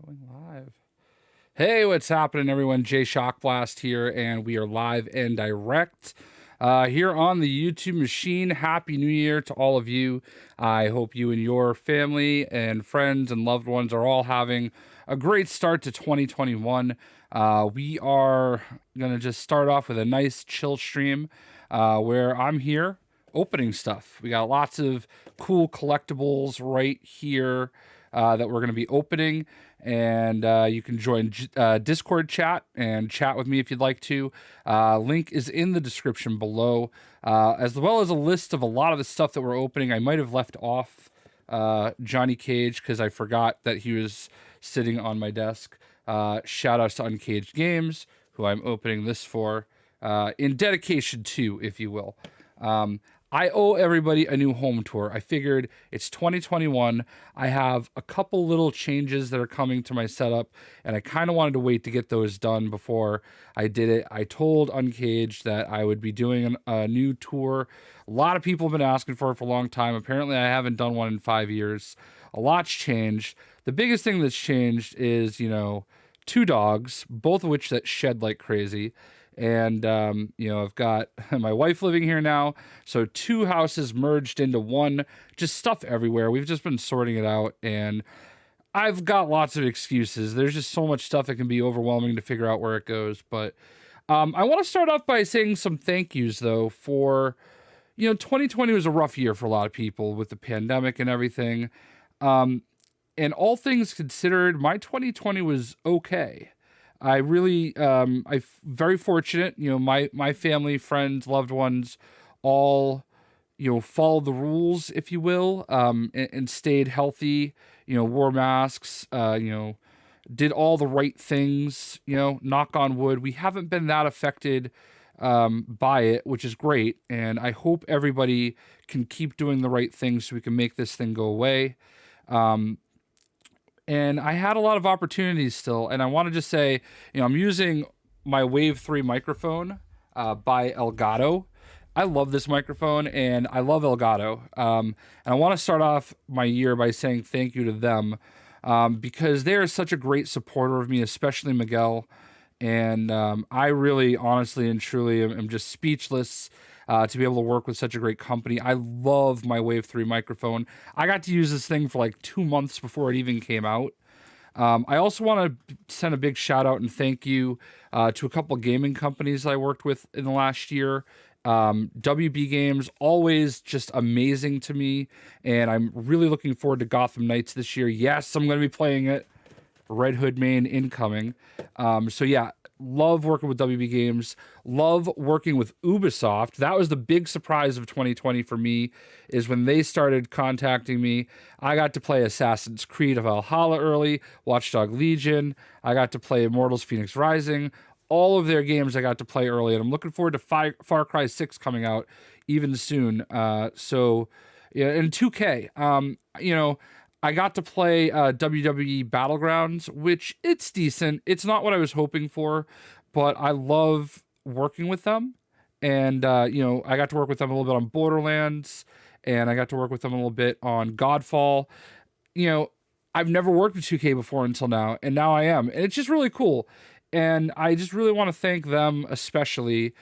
Going live. Hey, what's happening, everyone? JayShockblast here, and we are live and direct here on the YouTube machine. Happy New Year to all of you. I hope you and your family and friends and loved ones are all having a great start to 2021. We are going to just start off with a nice chill stream where I'm here opening stuff. We got lots of cool collectibles right here that we're going to be opening, and you can join Discord chat and chat with me if you'd like to. Link is in the description below, as well as a list of a lot of the stuff that we're opening. I might have left off Johnny Cage because I forgot that he was sitting on my desk. Shout outs to Uncaged Games, who I'm opening this for, in dedication to, if you will. I owe everybody a new home tour. I figured it's 2021. I have a couple little changes that are coming to my setup, and I kind of wanted to wait to get those done before I did it. I told Uncaged that I would be doing a new tour. A lot of people have been asking for it for a long time. Apparently, I haven't done one in 5 years. A lot's changed. The biggest thing that's changed is, two dogs, both of which that shed like crazy. And, I've got my wife living here now. So two houses merged into one, just stuff everywhere. We've just been sorting it out, and I've got lots of excuses. There's just so much stuff that can be overwhelming to figure out where it goes. But I want to start off by saying some thank yous, though, for, 2020 was a rough year for a lot of people with the pandemic and everything. And all things considered, my 2020 was okay. I really, I'm very fortunate, my family, friends, loved ones, all, followed the rules, if you will, and stayed healthy, wore masks, did all the right things, knock on wood. We haven't been that affected, by it, which is great. And I hope everybody can keep doing the right things so we can make this thing go away. And I had a lot of opportunities still. And I want to just say, I'm using my Wave 3 microphone by Elgato. I love this microphone, and I love Elgato. And I want to start off my year by saying thank you to them because they are such a great supporter of me, especially Miguel. And I really, honestly and truly am just speechless to be able to work with such a great company. I love my Wave 3 microphone. I got to use this thing for like 2 months before it even came out. I also want to send a big shout out and thank you to a couple gaming companies I worked with in the last year. WB Games, always just amazing to me, and I'm really looking forward to Gotham Knights this year. Yes, I'm going to be playing it. Red Hood main incoming. So yeah, love working with WB Games. Love working with Ubisoft. That was the big surprise of 2020 for me, is when they started contacting me. I got to play Assassin's Creed Valhalla early, Watchdog Legion. I got to play Immortals Phoenix Rising. All of their games I got to play early, and I'm looking forward to Far Cry 6 coming out even soon. So yeah, and 2K. I got to play WWE Battlegrounds, which it's decent. It's not what I was hoping for, but I love working with them. And, I got to work with them a little bit on Borderlands, and I got to work with them a little bit on Godfall. I've never worked with 2K before until now, and now I am. And it's just really cool. And I just really want to thank them especially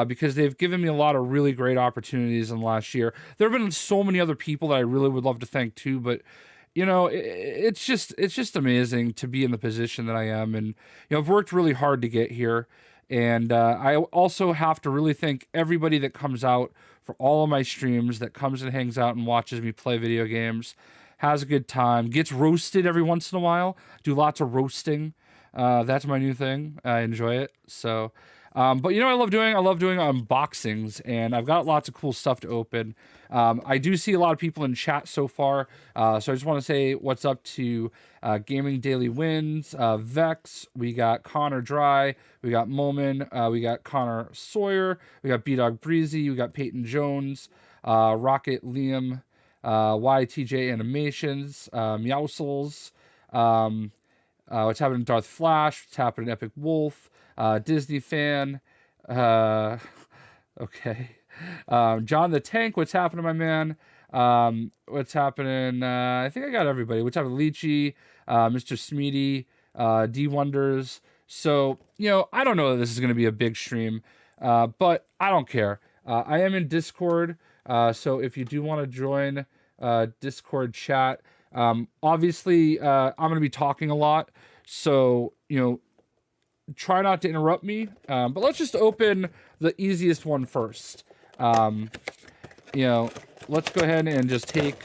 because they've given me a lot of really great opportunities in the last year. There have been so many other people that I really would love to thank too, but it's just amazing to be in the position that I am. And, I've worked really hard to get here. And I also have to really thank everybody that comes out for all of my streams, that comes and hangs out and watches me play video games, has a good time, gets roasted every once in a while, do lots of roasting. That's my new thing. I enjoy it. So, but I love doing unboxings, and I've got lots of cool stuff to open. I do see a lot of people in chat so far. So I just want to say what's up to Gaming Daily Wins, Vex. We got Connor Dry. We got Moman. We got Connor Sawyer. We got B-Dog Breezy. We got Peyton Jones, Rocket Liam, YTJ Animations, Meowsles. What's happening in Darth Flash? What's happening in Epic Wolf? Disney fan. Okay. John the Tank, what's happening, my man? What's happening? I think I got everybody. What's happening? Lychee, Mr. Smeedy, D Wonders. So, I don't know that this is going to be a big stream, but I don't care. I am in Discord, so if you do want to join Discord chat, obviously I'm going to be talking a lot, so, try not to interrupt me, but let's just open the easiest one first. Let's go ahead and just take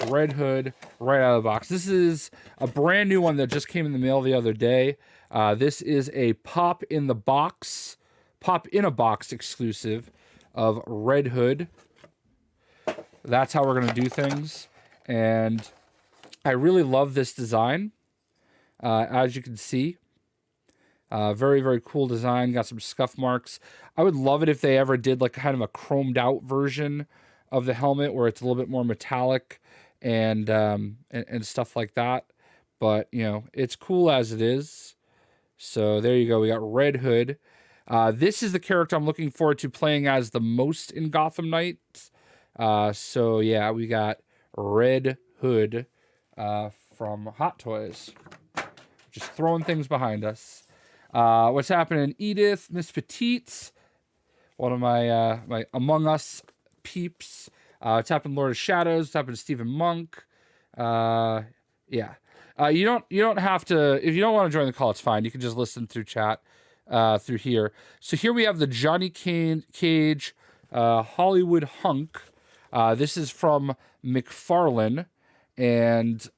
Red Hood right out of the box. This is a brand new one that just came in the mail the other day. This is a pop in a box exclusive of Red Hood. That's how we're going to do things. And I really love this design. As you can see, very, very cool design. Got some scuff marks. I would love it if they ever did like kind of a chromed out version of the helmet where it's a little bit more metallic and stuff like that. But, it's cool as it is. So there you go. We got Red Hood. This is the character I'm looking forward to playing as the most in Gotham Knights. So yeah, we got Red Hood from Hot Toys. Just throwing things behind us. What's happening? Edith, Miss Petites, one of my my Among Us peeps. What's happening? Lord of Shadows. What's happening? Stephen Monk. Yeah. You don't have to, if you don't want to join the call, it's fine. You can just listen through chat through here. So here we have the Johnny Cage Hollywood Hunk. This is from McFarlane, and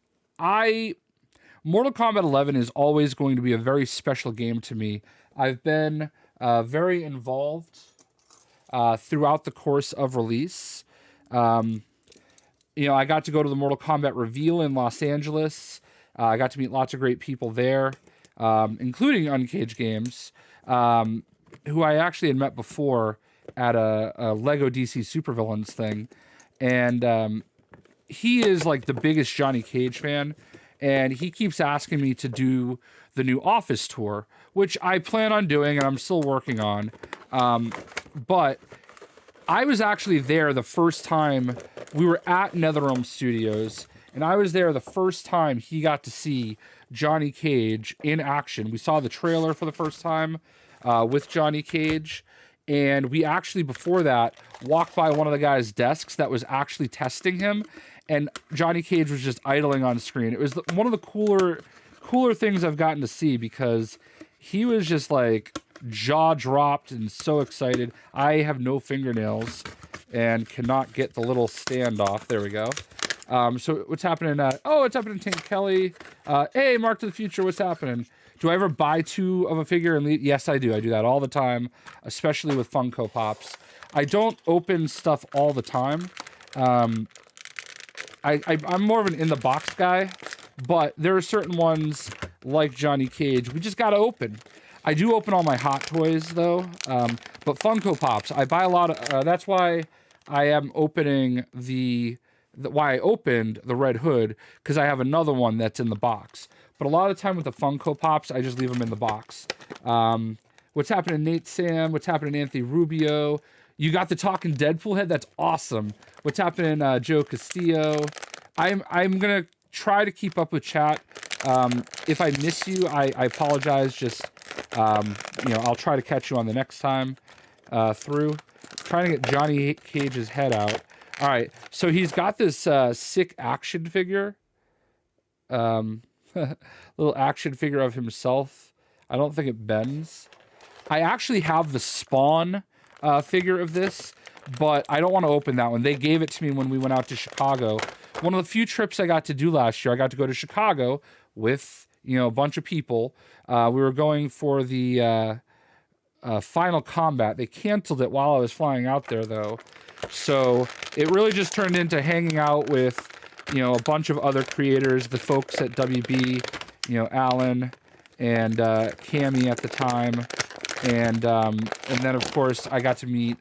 Mortal Kombat 11 is always going to be a very special game to me. I've been very involved throughout the course of release. I got to go to the Mortal Kombat reveal in Los Angeles. I got to meet lots of great people there, including Uncaged Games, who I actually had met before at a Lego DC Supervillains thing. And he is like the biggest Johnny Cage fan. And he keeps asking me to do the new Office tour, which I plan on doing and I'm still working on. But I was actually there the first time we were at NetherRealm Studios, and I was there the first time he got to see Johnny Cage in action. We saw the trailer for the first time with Johnny Cage, and we actually, before that, walked by one of the guys' desks that was actually testing him, and Johnny Cage was just idling on screen. It was one of the cooler things I've gotten to see, because he was just like jaw dropped and so excited. I have no fingernails and cannot get the little stand off. There we go. So what's happening? What's happening, Tank Kelly? Hey, Mark to the Future, what's happening? Do I ever buy two of a figure and leave? Yes, I do. I do that all the time, especially with Funko Pops. I don't open stuff all the time. I'm more of an in-the-box guy, but there are certain ones, like Johnny Cage, we just gotta open. I do open all my Hot Toys, though, but Funko Pops, I buy a lot of... that's why I am opening why I opened the Red Hood, because I have another one that's in the box. But a lot of the time with the Funko Pops, I just leave them in the box. What's happening, Nate Sam? What's happening, Anthony Rubio? You got the talking Deadpool head? That's awesome. What's happening, Joe Castillo? I'm gonna try to keep up with chat. If I miss you, I apologize. Just I'll try to catch you on the next time through. Trying to get Johnny Cage's head out. All right, so he's got this sick action figure. Little action figure of himself. I don't think it bends. I actually have the Spawn figure of this, but I don't want to open that one. They gave it to me when we went out to Chicago. One of the few trips I got to do last year, I got to go to Chicago with, a bunch of people. We were going for the Final Combat. They canceled it while I was flying out there, though. So it really just turned into hanging out with, a bunch of other creators, the folks at WB, Alan and Cammy at the time. And then, of course, I got to meet...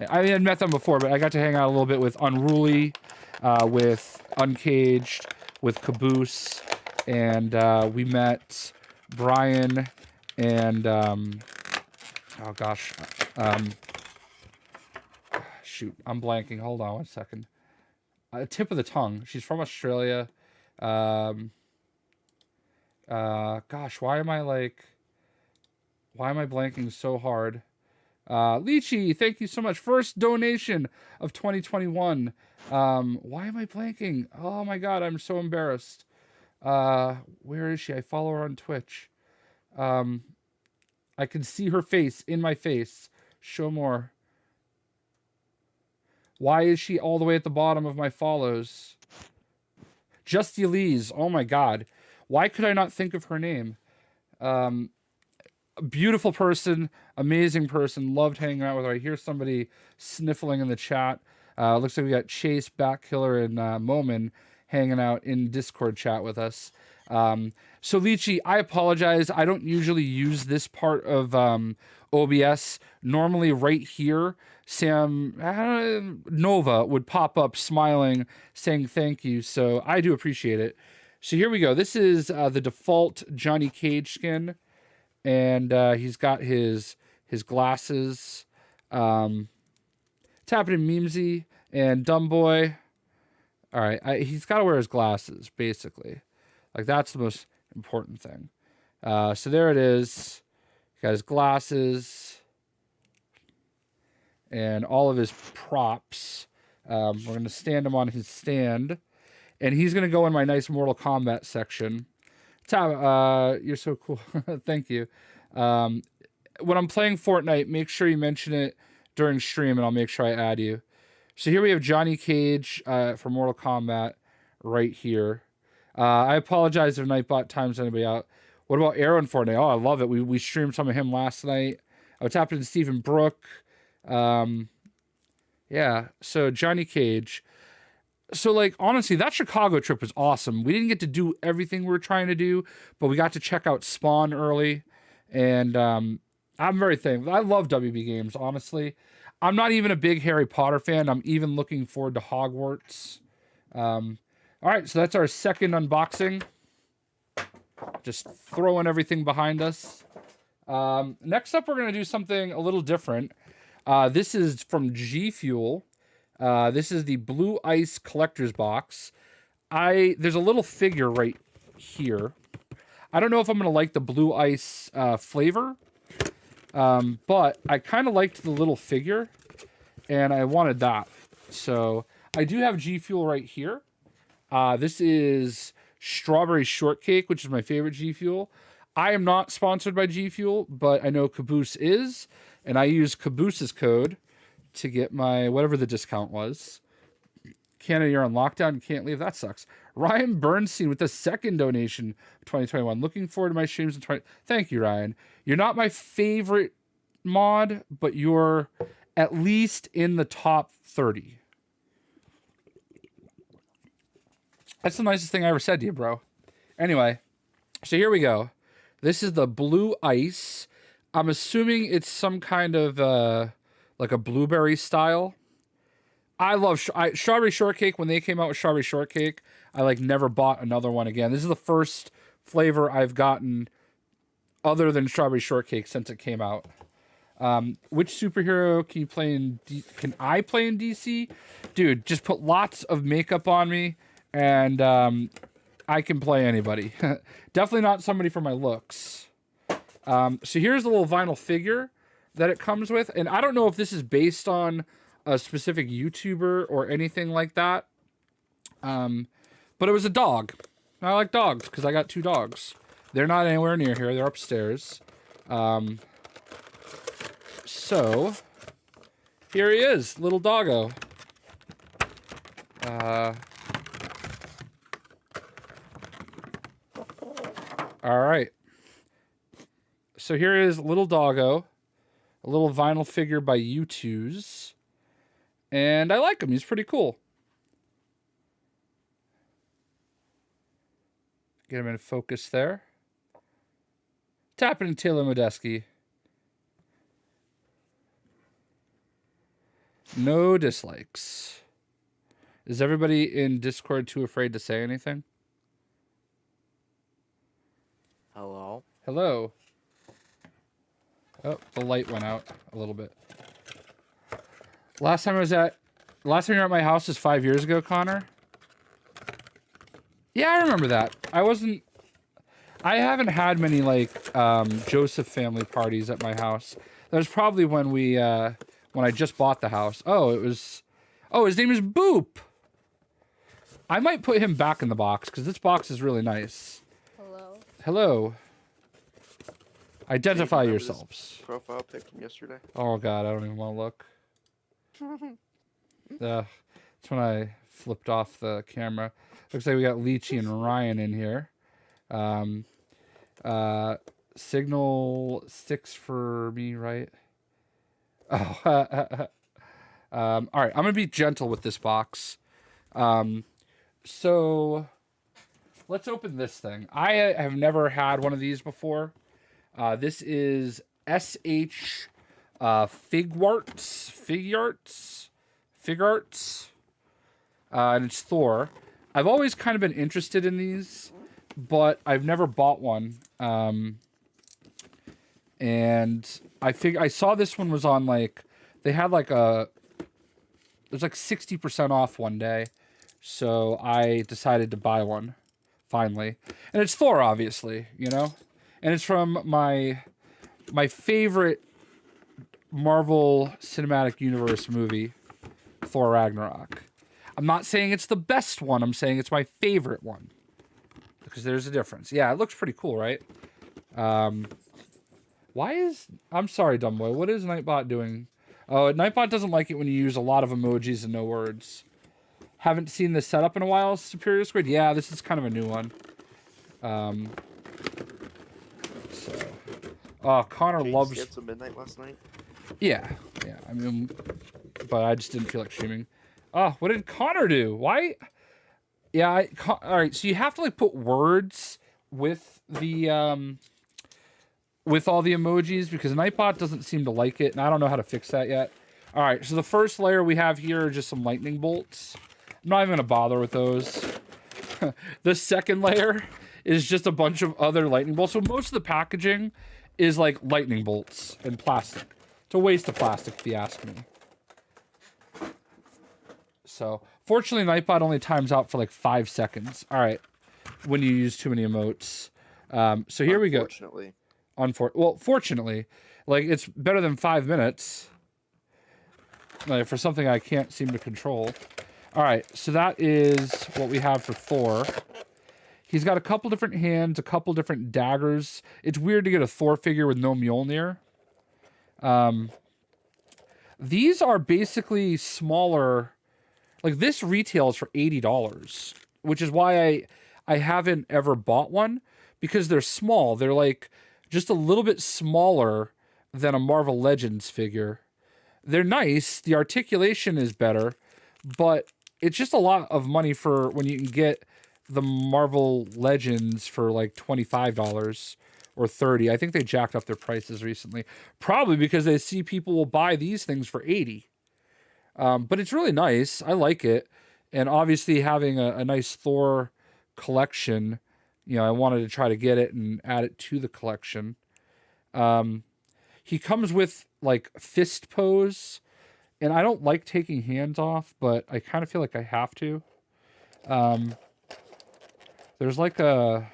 I had met them before, but I got to hang out a little bit with Unruly, with Uncaged, with Caboose, and we met Brian and... shoot, I'm blanking. Hold on one second. tip of the tongue. She's from Australia. Gosh, why am I blanking so hard? Lychee, thank you so much. First donation of 2021. Why am I blanking? Oh my god, I'm so embarrassed. Where is she? I follow her on Twitch. I can see her face in my face. Show more. Why is she all the way at the bottom of my follows? Just Elise. Oh my god. Why could I not think of her name? Beautiful person, amazing person, loved hanging out with her. I hear somebody sniffling in the chat. Looks like we got Chase, Backkiller, and Momin hanging out in Discord chat with us. So Lychee, I apologize. I don't usually use this part of OBS. Normally right here, Nova would pop up smiling, saying thank you. So I do appreciate it. So here we go. This is the default Johnny Cage skin. And he's got his glasses. It's happening, Memesy and Dumbboy. All right, he's got to wear his glasses, basically. Like, that's the most important thing. So there it is. He's got his glasses and all of his props. We're going to stand him on his stand. And he's going to go in my nice Mortal Kombat section. Tom, you're so cool. Thank you. When I'm playing Fortnite, make sure you mention it during stream, and I'll make sure I add you. So here we have Johnny Cage for Mortal Kombat right here. I apologize if Nightbot times anybody out. What about Arrow in Fortnite? Oh, I love it. We streamed some of him last night. What's happening to Stephen Brook? Yeah, so Johnny Cage. So, like, honestly, that Chicago trip was awesome. We didn't get to do everything we were trying to do, but we got to check out Spawn early. And I'm very thankful. I love WB games, honestly. I'm not even a big Harry Potter fan. I'm even looking forward to Hogwarts. All right, so that's our second unboxing. Just throwing everything behind us. Next up, we're going to do something a little different. This is from GFUEL. This is the Blue Ice Collector's Box. There's a little figure right here. I don't know if I'm going to like the Blue Ice flavor, but I kind of liked the little figure, and I wanted that. So I do have GFUEL right here. This is Strawberry Shortcake, which is my favorite GFUEL. I am not sponsored by GFUEL, but I know Caboose is, and I use Caboose's code to get my whatever the discount was. Canada, you're on lockdown, can't leave. That sucks. Ryan Bernstein with the second donation of 2021. Looking forward to my streams in 20. Thank you, Ryan. You're not my favorite mod, but you're at least in the top 30. That's the nicest thing I ever said to you, bro. Anyway, so here we go. This is the Blue Ice. I'm assuming it's some kind of like a blueberry style. I love Strawberry Shortcake. When they came out with Strawberry Shortcake, I like never bought another one again. This is the first flavor I've gotten other than Strawberry Shortcake since it came out. Which superhero can you play in? Can I play in DC? Dude, just put lots of makeup on me, and I can play anybody. Definitely not somebody for my looks. So here's the little vinyl figure that it comes with, and I don't know if this is based on a specific YouTuber or anything like that. But it was a dog. I like dogs because I got 2 dogs. They're not anywhere near here. They're upstairs. So here he is, little doggo. All right. So here is little doggo, a little vinyl figure by YouTooz. And I like him. He's pretty cool. Get him in focus there. Tapping Taylor Modeski. No dislikes. Is everybody in Discord too afraid to say anything? Hello? Hello. Oh, the light went out a little bit. Last time I was at The last time you were at my house is 5 years ago, Connor. Yeah, I remember that. I haven't had many like Joseph family parties at my house. That was probably when when I just bought the house. Oh, it was. Oh, his name is Boop. I might put him back in the box because this box is really nice. Hello. Hello. Identify Hey, yourselves. Profile pic from yesterday. Oh God, I don't even want to look. That's when I flipped off the camera. Looks like we got Leechy and Ryan in here. Signal 6 for me, right? Oh, all right. I'm gonna be gentle with this box. So let's open this thing. I have never had one of these before. This is SH Figuarts, and it's Thor. I've always kind of been interested in these, but I've never bought one. And I saw this one was on like, they had like it was like 60% off one day. So I decided to buy one, finally. And it's Thor, obviously, you know? And it's from my favorite Marvel Cinematic Universe movie, Thor Ragnarok. I'm not saying it's the best one, I'm saying it's my favorite one. Because there's a difference. Yeah, it looks pretty cool, right? I'm sorry, Dumbboy, what is Nightbot doing? Oh, Nightbot doesn't like it when you use a lot of emojis and no words. Haven't seen this setup in a while, Superior Squid? Yeah, this is kind of a new one. Connor loves... Did you get some midnight last night? Yeah. I mean, but I just didn't feel like streaming. Oh, what did Connor do? Why? Yeah, all right, so you have to like put words with the with all the emojis because Nightbot doesn't seem to like it, and I don't know how to fix that yet. All right, so the first layer we have here are just some lightning bolts. I'm not even gonna bother with those. The second layer is just a bunch of other lightning bolts. So most of the packaging is like lightning bolts and plastic. It's a waste of plastic if you ask me. So fortunately, Nightbot only times out for like 5 seconds. All right, when you use too many emotes. So here we go. Fortunately, like it's better than 5 minutes. Like, for something I can't seem to control. All right, so that is what we have for Thor. He's got a couple different hands, a couple different daggers. It's weird to get a Thor figure with no Mjolnir. These are basically smaller. Like this retails for $80, which is why I haven't ever bought one because they're small. They're like just a little bit smaller than a Marvel Legends figure. They're nice. The articulation is better, but it's just a lot of money for when you can get the Marvel Legends for like $25 or $30. I think they jacked up their prices recently, probably because they see people will buy these things for $80. But it's really nice. I like it. And obviously having a nice Thor collection, you know, I wanted to try to get it and add it to the collection. He comes with like fist pose, and I don't like taking hands off, but I kind of feel like I have to. There's like I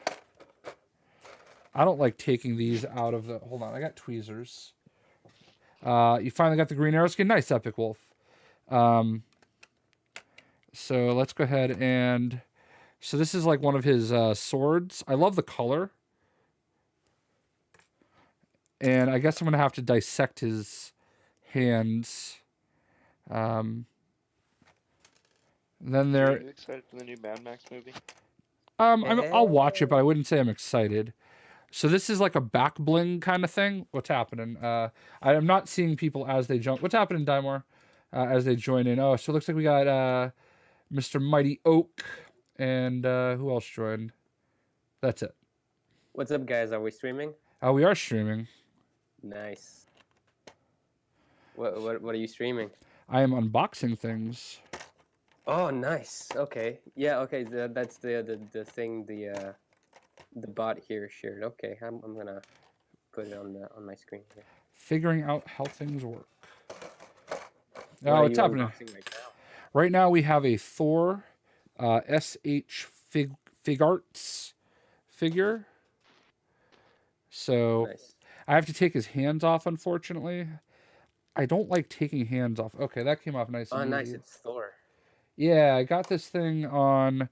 don't like taking these out of the... Hold on, I got tweezers. You finally got the green arrow skin. Nice, Epic Wolf. So let's go ahead and... So this is like one of his swords. I love the color. And I guess I'm going to have to dissect his hands. Then there... Are you excited for the new Mad Max movie? I'll watch it, but I wouldn't say I'm excited. So this is like a back bling kind of thing. What's happening? I'm not seeing people as they jump. What's happening, Dymore? As they join in. Oh, so it looks like we got Mr. Mighty Oak and who else joined? That's it. What's up, guys? Are we streaming? We are streaming. Nice. What are you streaming? I am unboxing things. Oh, nice. Okay. Yeah. Okay. That's the thing. The bot here shared. Okay. I'm gonna put it on my screen here. Figuring out how things work. What Oh, are what's you happening? unboxing right Right now we have a Thor SH Figuarts figure. So Nice. I have to take his hands off, unfortunately. I don't like taking hands off. Okay, that came off nice and Oh, nice. easy. It's Thor. Yeah, I got this thing on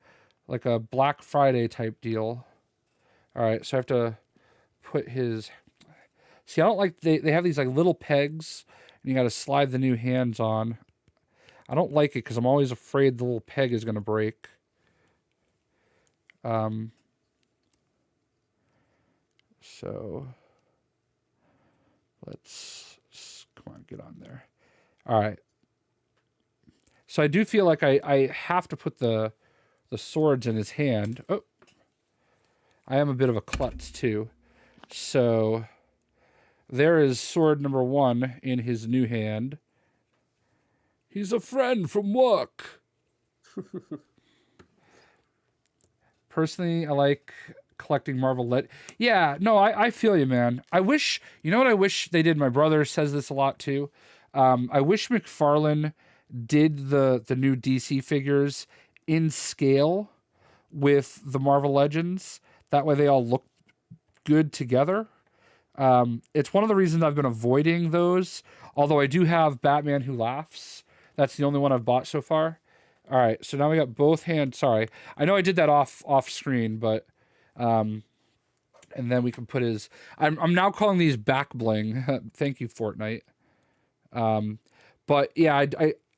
like a Black Friday type deal. All right, so I have to put his... See, I don't like... They have these like little pegs, and you got to slide the new hands on. I don't like it because I'm always afraid the little peg is going to break. So come on, get on there. All right. So I do feel like I have to put the swords in his hand. Oh, I am a bit of a klutz too. So there is sword number 1 in his new hand. He's a friend from work. Personally, I like collecting Marvel Yeah, no, I feel you, man. I wish, you know what I wish they did? My brother says this a lot too. I wish McFarlane did the new DC figures in scale with the Marvel Legends. That way they all look good together. It's one of the reasons I've been avoiding those. Although I do have Batman Who Laughs. That's the only one I've bought so far. All right, so now we got both hands. Sorry, I know I did that off screen, but and then we can put his. I'm now calling these back bling. Thank you, Fortnite. But yeah,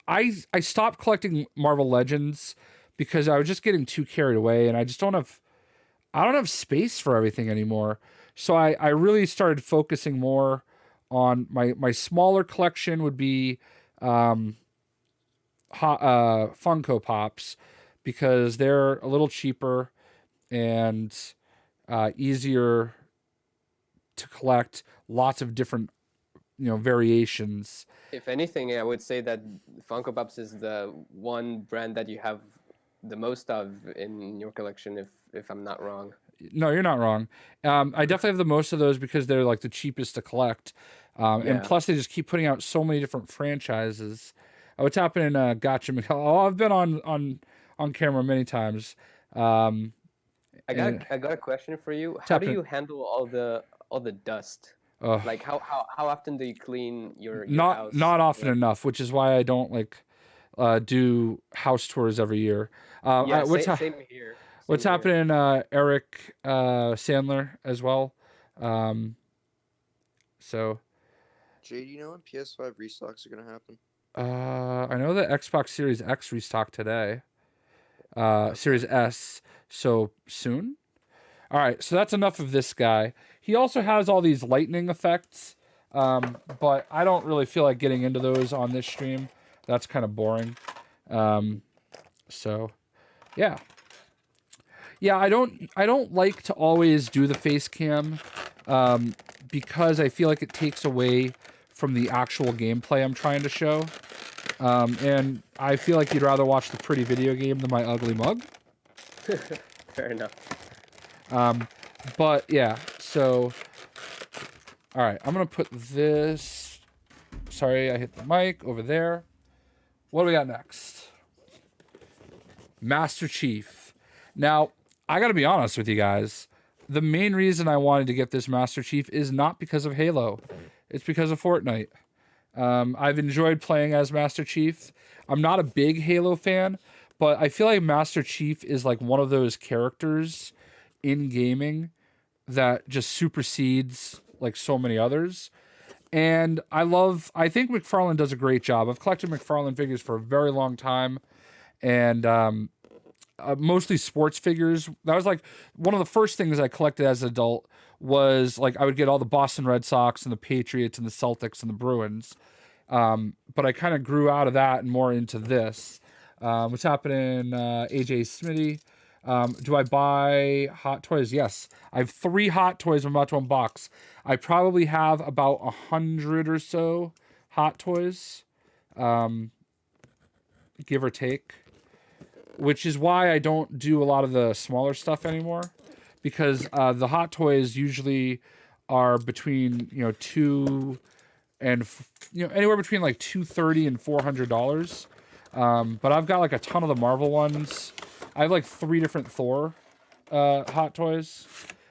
I stopped collecting Marvel Legends because I was just getting too carried away, and I don't have space for everything anymore. So I really started focusing more on my smaller collection would be Funko Pops, because they're a little cheaper and easier to collect. Lots of different, variations. If anything, I would say that Funko Pops is the one brand that you have the most of in your collection, if I'm not wrong. No, you're not wrong. I definitely have the most of those because they're like the cheapest to collect. And plus they just keep putting out so many different franchises. What's happening, Gotcha McCall? Oh, I've been on camera many times. I got a question for you. How do you handle all the dust? Like how often do you clean your house? Not often enough, which is why I don't do house tours every year. Same here. What's happening, Eric Sandler as well? So, Jay, do you know when PS5 restocks are gonna happen? I know the Xbox Series X restocked today. Series S, so soon. All right, so that's enough of this guy. He also has all these lightning effects, but I don't really feel like getting into those on this stream. That's kind of boring. So, yeah. Yeah, I don't like to always do the face cam because I feel like it takes away from the actual gameplay I'm trying to show. And I feel like you'd rather watch the pretty video game than my ugly mug. Fair enough. But yeah, so all right, I'm gonna put this. Sorry, I hit the mic over there. What do we got next? Master Chief. Now, I gotta be honest with you guys. The main reason I wanted to get this Master Chief is not because of Halo. It's because of Fortnite. I've enjoyed playing as Master Chief. I'm not a big Halo fan, but I feel like Master Chief is like one of those characters in gaming that just supersedes like so many others. And I think McFarlane does a great job. I've collected McFarlane figures for a very long time, and mostly sports figures. That was like one of the first things I collected as an adult. Was like I would get all the Boston Red Sox and the Patriots and the Celtics and the Bruins. But I kind of grew out of that and more into this. What's happening, AJ Smitty? Do I buy Hot Toys? Yes. I have 3 Hot Toys I'm about to unbox. I probably have about 100 or so Hot Toys, give or take. Which is why I don't do a lot of the smaller stuff anymore. Because the Hot Toys usually are between $2 and anywhere between like $230 and $400. But I've got like a ton of the Marvel ones. I have like 3 different Thor Hot Toys.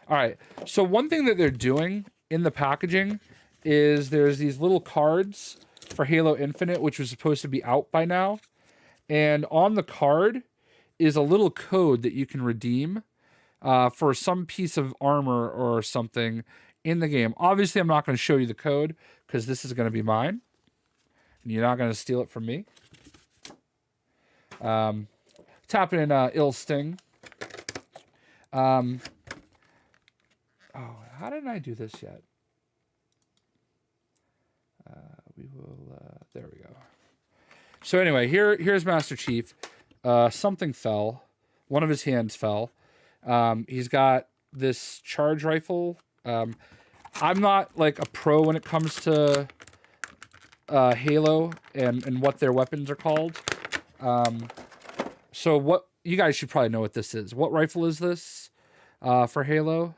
All right. So one thing that they're doing in the packaging is there's these little cards for Halo Infinite, which was supposed to be out by now. And on the card is a little code that you can redeem for some piece of armor or something in the game. Obviously, I'm not going to show you the code because this is going to be mine. And you're not going to steal it from me. Tap in Ill Sting. Oh, how didn't I do this yet? We will, there we go. So anyway, here's Master Chief. Something fell. One of his hands fell. He's got this charge rifle. I'm not like a pro when it comes to Halo and what their weapons are called. So what you guys should probably know what this is. What rifle is this for Halo?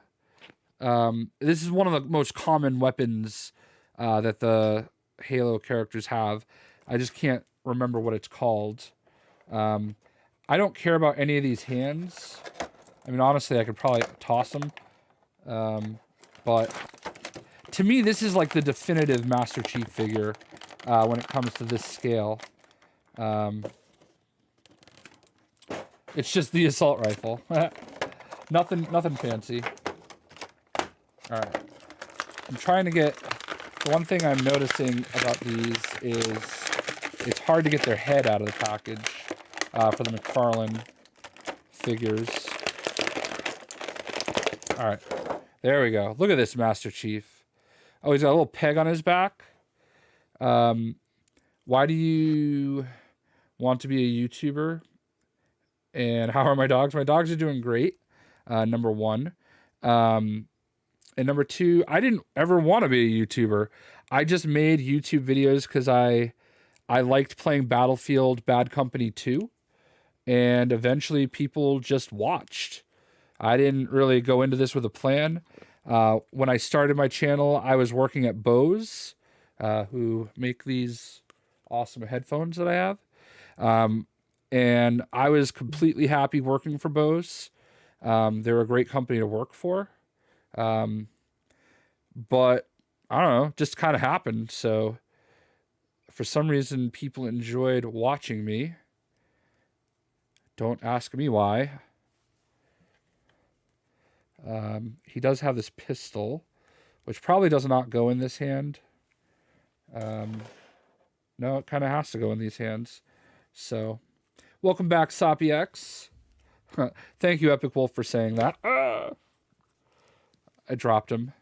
This is one of the most common weapons that the Halo characters have. I just can't remember what it's called. I don't care about any of these hands. I mean, honestly, I could probably toss them. But to me, this is like the definitive Master Chief figure when it comes to this scale. It's just the assault rifle. Nothing fancy. All right. I'm trying to get... The one thing I'm noticing about these is it's hard to get their head out of the package for the McFarlane figures. All right. There we go. Look at this Master Chief. Oh, he's got a little peg on his back. Why do you want to be a YouTuber? And how are my dogs? My dogs are doing great, number 1. And number 2, I didn't ever want to be a YouTuber. I just made YouTube videos because I liked playing Battlefield Bad Company 2. And eventually people just watched. I didn't really go into this with a plan. When I started my channel, I was working at Bose, who make these awesome headphones that I have. And I was completely happy working for Bose. They're a great company to work for. But I don't know, just kind of happened. So for some reason, people enjoyed watching me. Don't ask me why. He does have this pistol, which probably does not go in this hand. No, it kind of has to go in these hands. So, welcome back, Soppy X. Thank you, Epic Wolf, for saying that. I dropped him.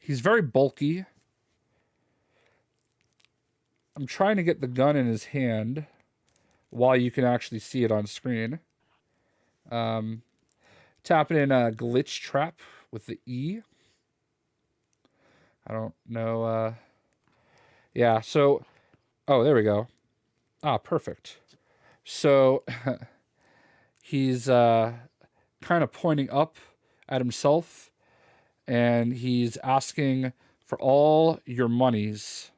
He's very bulky. I'm trying to get the gun in his hand while you can actually see it on screen. Tapping in a glitch trap with the E. I don't know. Yeah, so... Oh, there we go. Ah, perfect. So, he's kind of pointing up at himself, and he's asking for all your monies.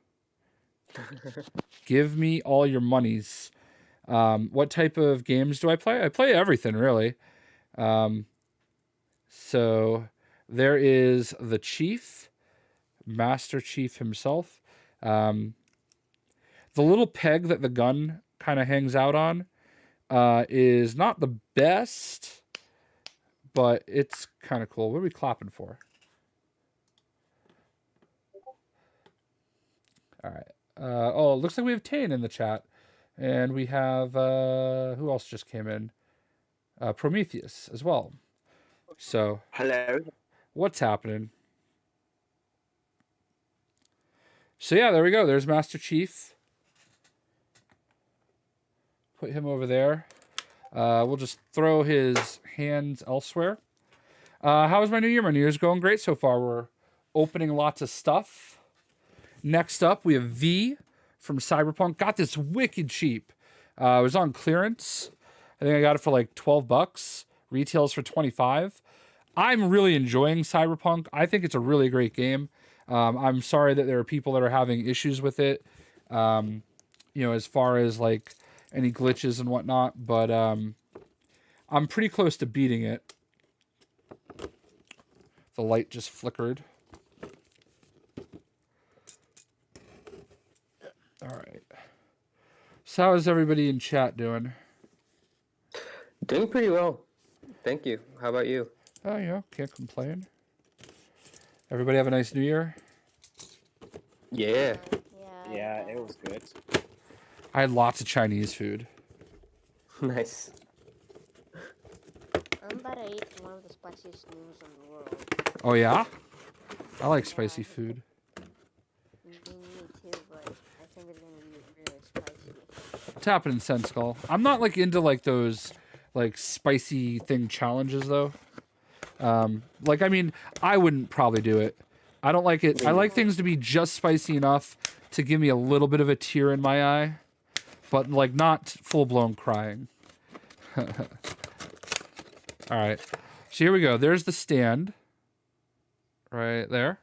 Give me all your monies. What type of games do I play? I play everything, really. So there is the Chief, Master Chief himself. The little peg that the gun kind of hangs out on is not the best, but it's kind of cool. What are we clapping for? All right. Oh, it looks like we have Tane in the chat. And we have, who else just came in? Prometheus as well. So, Hello. what's happening? So yeah, there we go. There's Master Chief. Put him over there. We'll just throw his hands elsewhere. How was my new year? My new year's going great so far. We're opening lots of stuff. Next up, we have V from Cyberpunk. Got this wicked cheap. It was on clearance. I think I got it for like $12. Retails for $25. I'm really enjoying Cyberpunk. I think it's a really great game. I'm sorry that there are people that are having issues with it. you know, as far as like any glitches and whatnot, but I'm pretty close to beating it. The light just flickered. All right. So how is everybody in chat doing? Doing pretty well. Thank you. How about you? Oh, yeah, can't complain. Everybody have a nice New Year? Yeah. Yeah, it was good. I had lots of Chinese food. Nice. I'm about to eat one of the spiciest meals in the world. Oh, yeah? I like spicy food. Me too, but I think it's gonna be really spicy. What's happening, Senskull? I'm not like into like those like spicy thing challenges though. Like I mean, I wouldn't probably do it. I don't like it. I like things to be just spicy enough to give me a little bit of a tear in my eye, but like not full blown crying. All right. So here we go. There's the stand. Right there.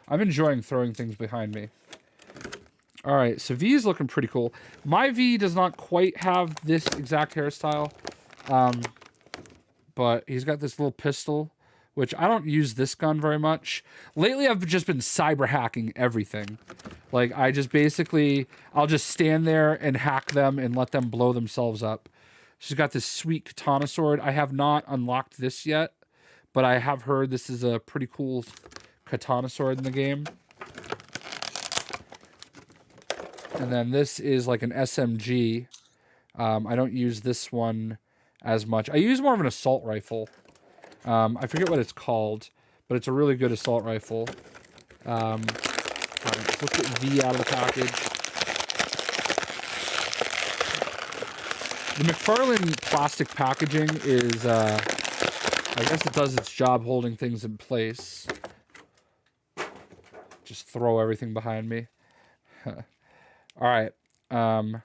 I'm enjoying throwing things behind me. All right, so V is looking pretty cool. My V does not quite have this exact hairstyle, but he's got this little pistol, which I don't use this gun very much. Lately, I've just been cyber hacking everything. Like, I just basically, I'll just stand there and hack them and let them blow themselves up. She's got this sweet katana sword. I have not unlocked this yet, but I have heard this is a pretty cool katana sword in the game. And then this is like an SMG. I don't use this one as much. I use more of an assault rifle. I forget what it's called, but it's a really good assault rifle. All right, let's get V out of the package. The McFarlane plastic packaging is, I guess it does its job holding things in place. Just throw everything behind me. All right. I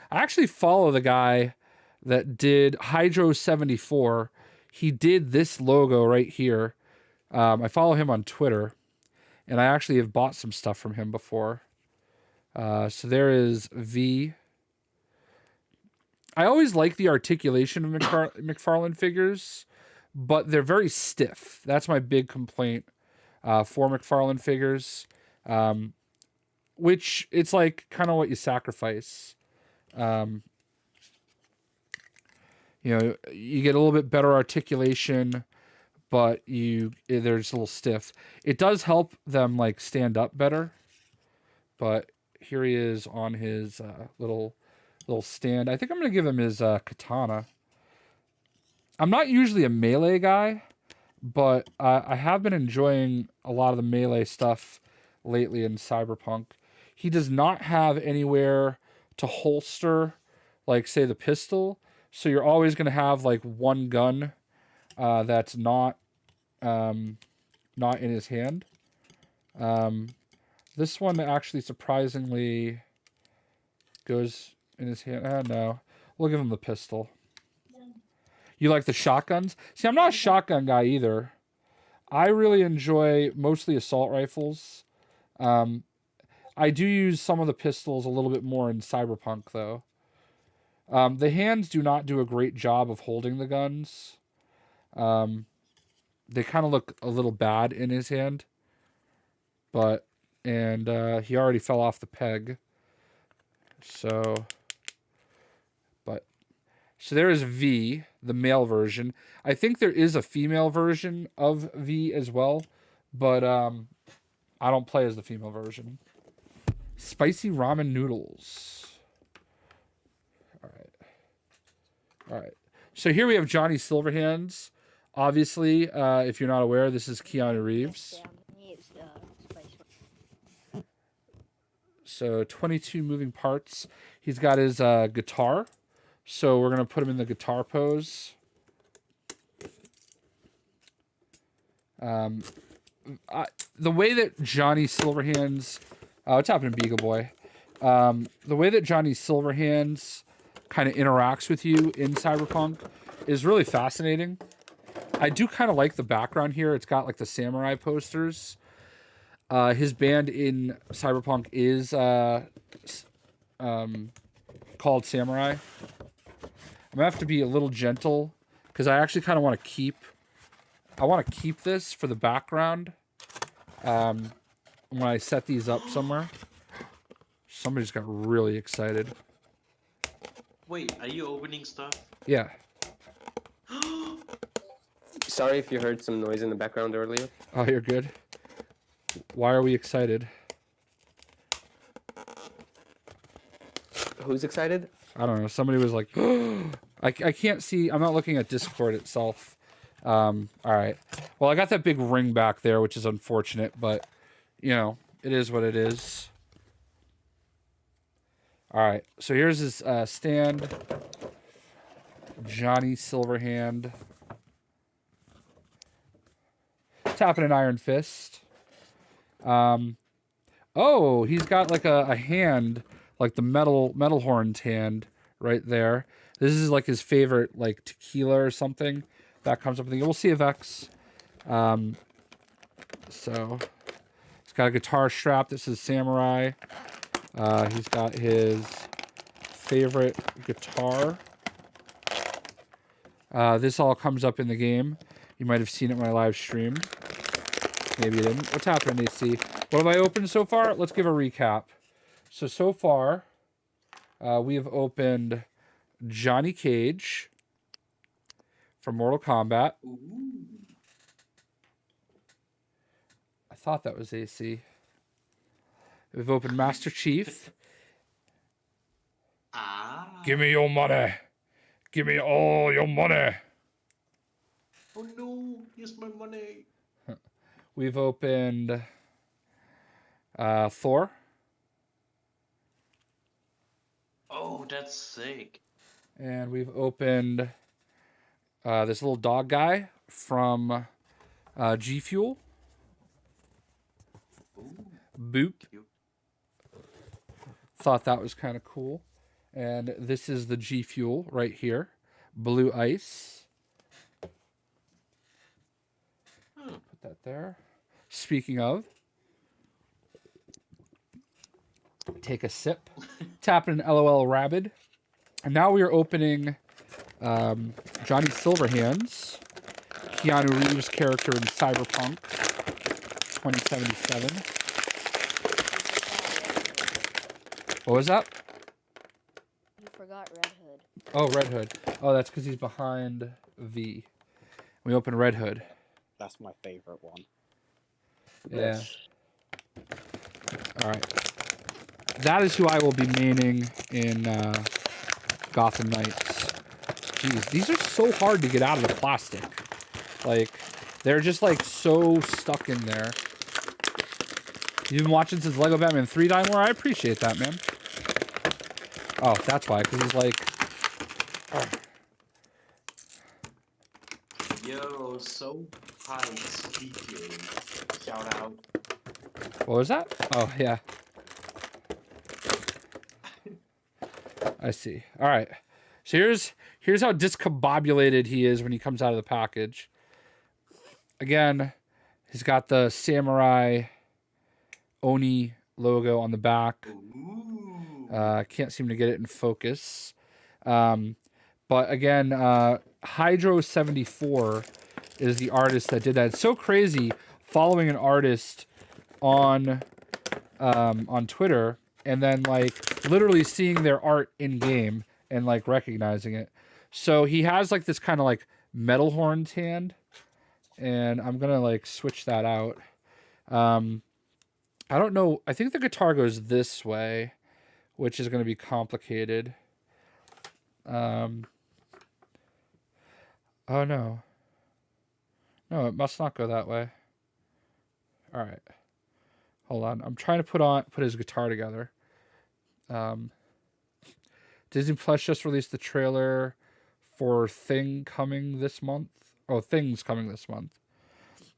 actually follow the guy that did Hydro 74. He did this logo right here. I follow him on Twitter, and I actually have bought some stuff from him before. So there is V. I always like the articulation of McFarlane figures, but they're very stiff. That's my big complaint for McFarlane figures. Which it's like kind of what you sacrifice. You know, you get a little bit better articulation, but they're just a little stiff. It does help them like stand up better. But here he is on his little stand. I think I'm gonna give him his katana. I'm not usually a melee guy, but I have been enjoying a lot of the melee stuff lately in Cyberpunk. He does not have anywhere to holster, like, say, the pistol. So you're always going to have, like, one gun that's not in his hand. This one actually surprisingly goes in his hand. No. We'll give him the pistol. You like the shotguns? See, I'm not a shotgun guy either. I really enjoy mostly assault rifles. I do use some of the pistols a little bit more in Cyberpunk, though. The hands do not do a great job of holding the guns. They kind of look a little bad in his hand. But, and he already fell off the peg. So there is V, the male version. I think there is a female version of V as well, but I don't play as the female version. Spicy ramen noodles. All right. So here we have Johnny Silverhands. Obviously, if you're not aware, this is Keanu Reeves. So 22 moving parts. He's got his guitar. So we're going to put him in the guitar pose. The way that Johnny Silverhands... what's happening, Beagle Boy? The way that Johnny Silverhands kind of interacts with you in Cyberpunk is really fascinating. I do kind of like the background here. It's got like the samurai posters. His band in Cyberpunk is called Samurai. I'm gonna have to be a little gentle because I actually kind of want to keep. I want to keep this for the background. When I set these up somewhere. Somebody just got really excited. Wait, are you opening stuff? Yeah. Sorry if you heard some noise in the background earlier. Oh, you're good. Why are we excited? Who's excited? I don't know. Somebody was like, I can't see. I'm not looking at Discord itself. All right. Well, I got that big ring back there, which is unfortunate, but, you know, it is what it is. All right. So here's his stand. Johnny Silverhand. Tapping an iron fist. Oh, he's got like a hand, like the metal horned hand right there. This is like his favorite, like tequila or something that comes up with the. We'll see if X. So he's got a guitar strap. This is Samurai. He's got his favorite guitar. This all comes up in the game. You might have seen it when I live streamed. Maybe you didn't. What's happening, AC? What have I opened so far? Let's give a recap. So far, we have opened Johnny Cage from Mortal Kombat. Ooh. I thought that was AC. We've opened Master Chief. Ah. Give me your money. Give me all your money. Oh no, here's my money. We've opened Thor. Oh, that's sick. And we've opened this little dog guy from GFUEL. Ooh, Boop. cute. Thought that was kind of cool. And this is the GFUEL right here. Blue Ice. Hmm. Put that there. Speaking of, take a sip. Tapping an LOL Rabid. And now we are opening Johnny Silverhands, Keanu Reeves' character in Cyberpunk 2077. What was that? You forgot Red Hood. Oh, Red Hood. Oh, that's because he's behind V. We open Red Hood. That's my favorite one. Yeah. All right. That is who I will be maining in Gotham Knights. Jeez, these are so hard to get out of the plastic. Like, they're just like so stuck in there. You've been watching since Lego Batman 3 Dime War? I appreciate that, man. Oh, that's why, because he's like... Oh. Yo, so high speaking. Shout out. What was that? Oh, yeah. I see. All right. So here's how discombobulated he is when he comes out of the package. Again, he's got the Samurai Oni logo on the back. Ooh. Can't seem to get it in focus. But again, Hydro74 is the artist that did that. It's so crazy following an artist on Twitter and then like literally seeing their art in game and like recognizing it. So he has like this kind of like metal horned hand, and I'm gonna like switch that out. I don't know. I think the guitar goes this way, which is gonna be complicated. Oh no. No, it must not go that way. All right. Hold on. I'm trying to put his guitar together. Disney Plus just released the trailer for Thing coming this month. Oh, Things coming this month.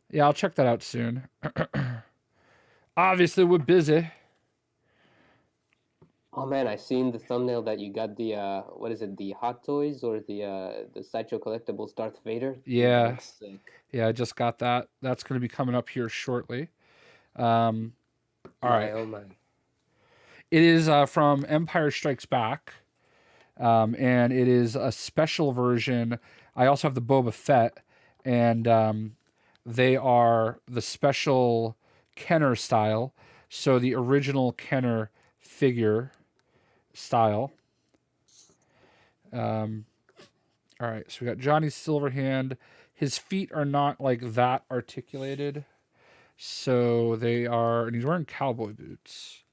Yeah, I'll check that out soon. Obviously, we're busy. Oh man, I seen the thumbnail that you got the what is it, the Hot Toys or the Sideshow Collectibles Darth Vader? Yeah. That's sick. Yeah, I just got that. That's going to be coming up here shortly. All right. Oh my. It is from Empire Strikes Back, and it is a special version. I also have the Boba Fett, and they are the special Kenner style. So the original Kenner figure style. All right, so we got Johnny Silverhand. His feet are not like that articulated, so they are, and he's wearing cowboy boots.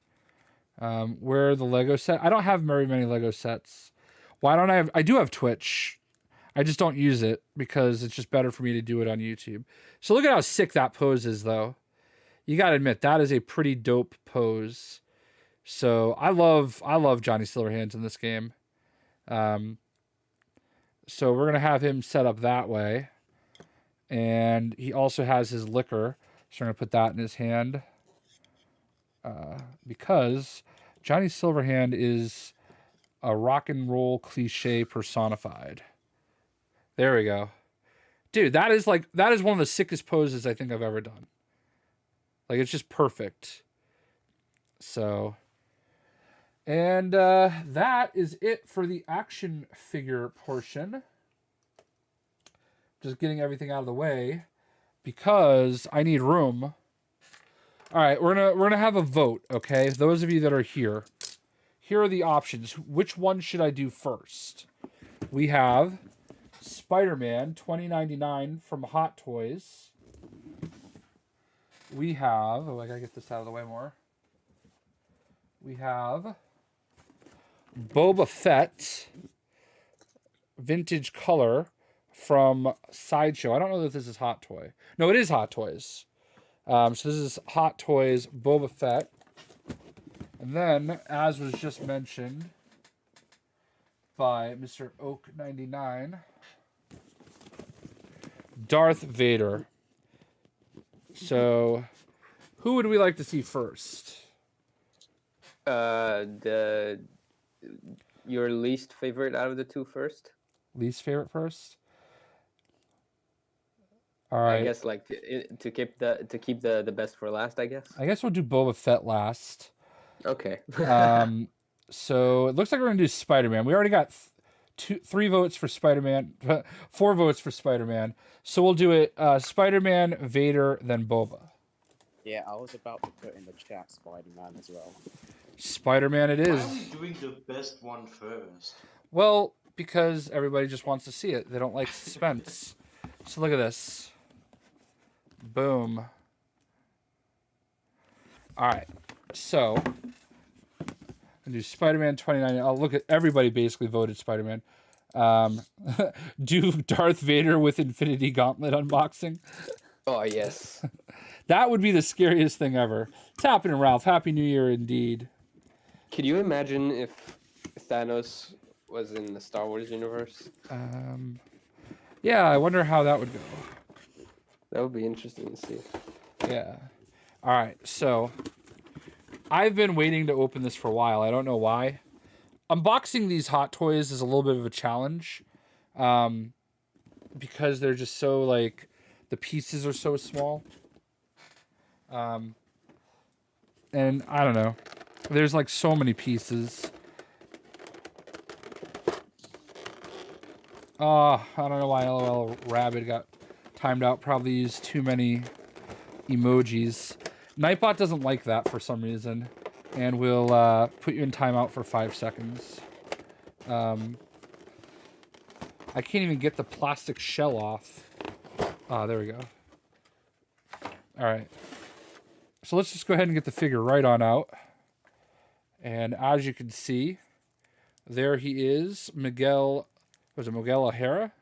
Where are the Lego set? I don't have very many Lego sets. Why don't I have? I do have Twitch. I just don't use it because it's just better for me to do it on YouTube. So look at how sick that pose is, though. You got to admit that is a pretty dope pose. So I love Johnny Silverhands in this game. So we're gonna have him set up that way, and he also has his liquor. So we're gonna put that in his hand because Johnny Silverhand is a rock and roll cliche personified. There we go. Dude, that is one of the sickest poses I think I've ever done. Like, it's just perfect. So, and that is it for the action figure portion. Just getting everything out of the way because I need room. All right, we're gonna have a vote, okay? Those of you that are here, here are the options. Which one should I do first? We have Spider-Man 2099 from Hot Toys. We have, I gotta get this out of the way more. We have Boba Fett vintage color from Sideshow. I don't know that this is Hot Toy. No, it is Hot Toys. So this is Hot Toys Boba Fett. And then, as was just mentioned by Mr. Oak99, Darth Vader. So, who would we like to see first? Your least favorite out of the two first? Least favorite first? All right. I guess like to keep the best for last, I guess. I guess we'll do Boba Fett last. Okay. So it looks like we're gonna do Spider-Man. We already got 3 votes for Spider-Man, 4 votes for Spider-Man. So we'll do it Spider-Man, Vader, then Boba. Yeah, I was about to put in the chat Spider-Man as well. Spider-Man it Why is. are we doing the best one first? Well, because everybody just wants to see it. They don't like suspense. So look at this. Boom. All right. So I'll do Spider-Man 29. I'll look at everybody basically voted Spider-Man. Do Darth Vader with Infinity Gauntlet unboxing. Oh yes. That would be the scariest thing ever. It's happening, Ralph. Happy New Year indeed. Could you imagine if Thanos was in the Star Wars universe? Yeah, I wonder how that would go. That would be interesting to see. Yeah. All right. So I've been waiting to open this for a while. I don't know why. Unboxing these Hot Toys is a little bit of a challenge because they're just so, like, the pieces are so small. And I don't know. There's, like, so many pieces. I don't know why LOL Rabbit got timed out. Probably used too many emojis. Nightbot doesn't like that for some reason. And we'll put you in timeout for 5 seconds. I can't even get the plastic shell off. There we go. Alright. So let's just go ahead and get the figure right on out. And as you can see, there he is. Miguel O'Hara?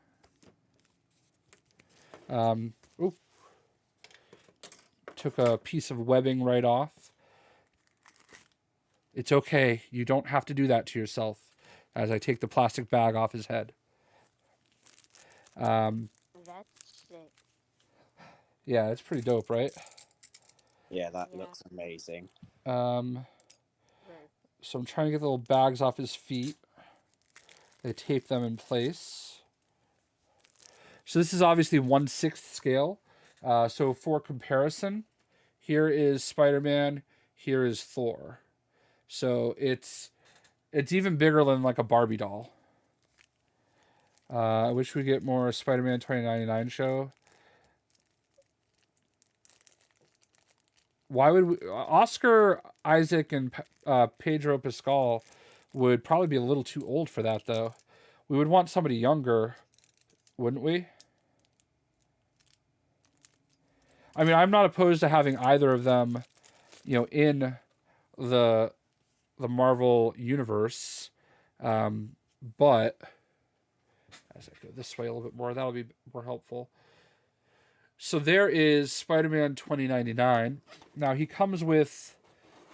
Took a piece of webbing right off. It's okay. You don't have to do that to yourself. As I take the plastic bag off his head. That's sick. Yeah, it's pretty dope, right? Yeah, that Yeah. looks amazing. Right. So I'm trying to get the little bags off his feet. They tape them in place. So this is obviously 1/6 scale. So for comparison, Here is Spider-Man. Here is Thor. So it's even bigger than like a Barbie doll. I wish we get more Spider-Man 2099 show. Why would we, Oscar Isaac and Pedro Pascal would probably be a little too old for that, though. We would want somebody younger, wouldn't we? I mean, I'm not opposed to having either of them, you know, in the Marvel universe, but as I go this way a little bit more, that'll be more helpful. So there is Spider-Man 2099. Now he comes with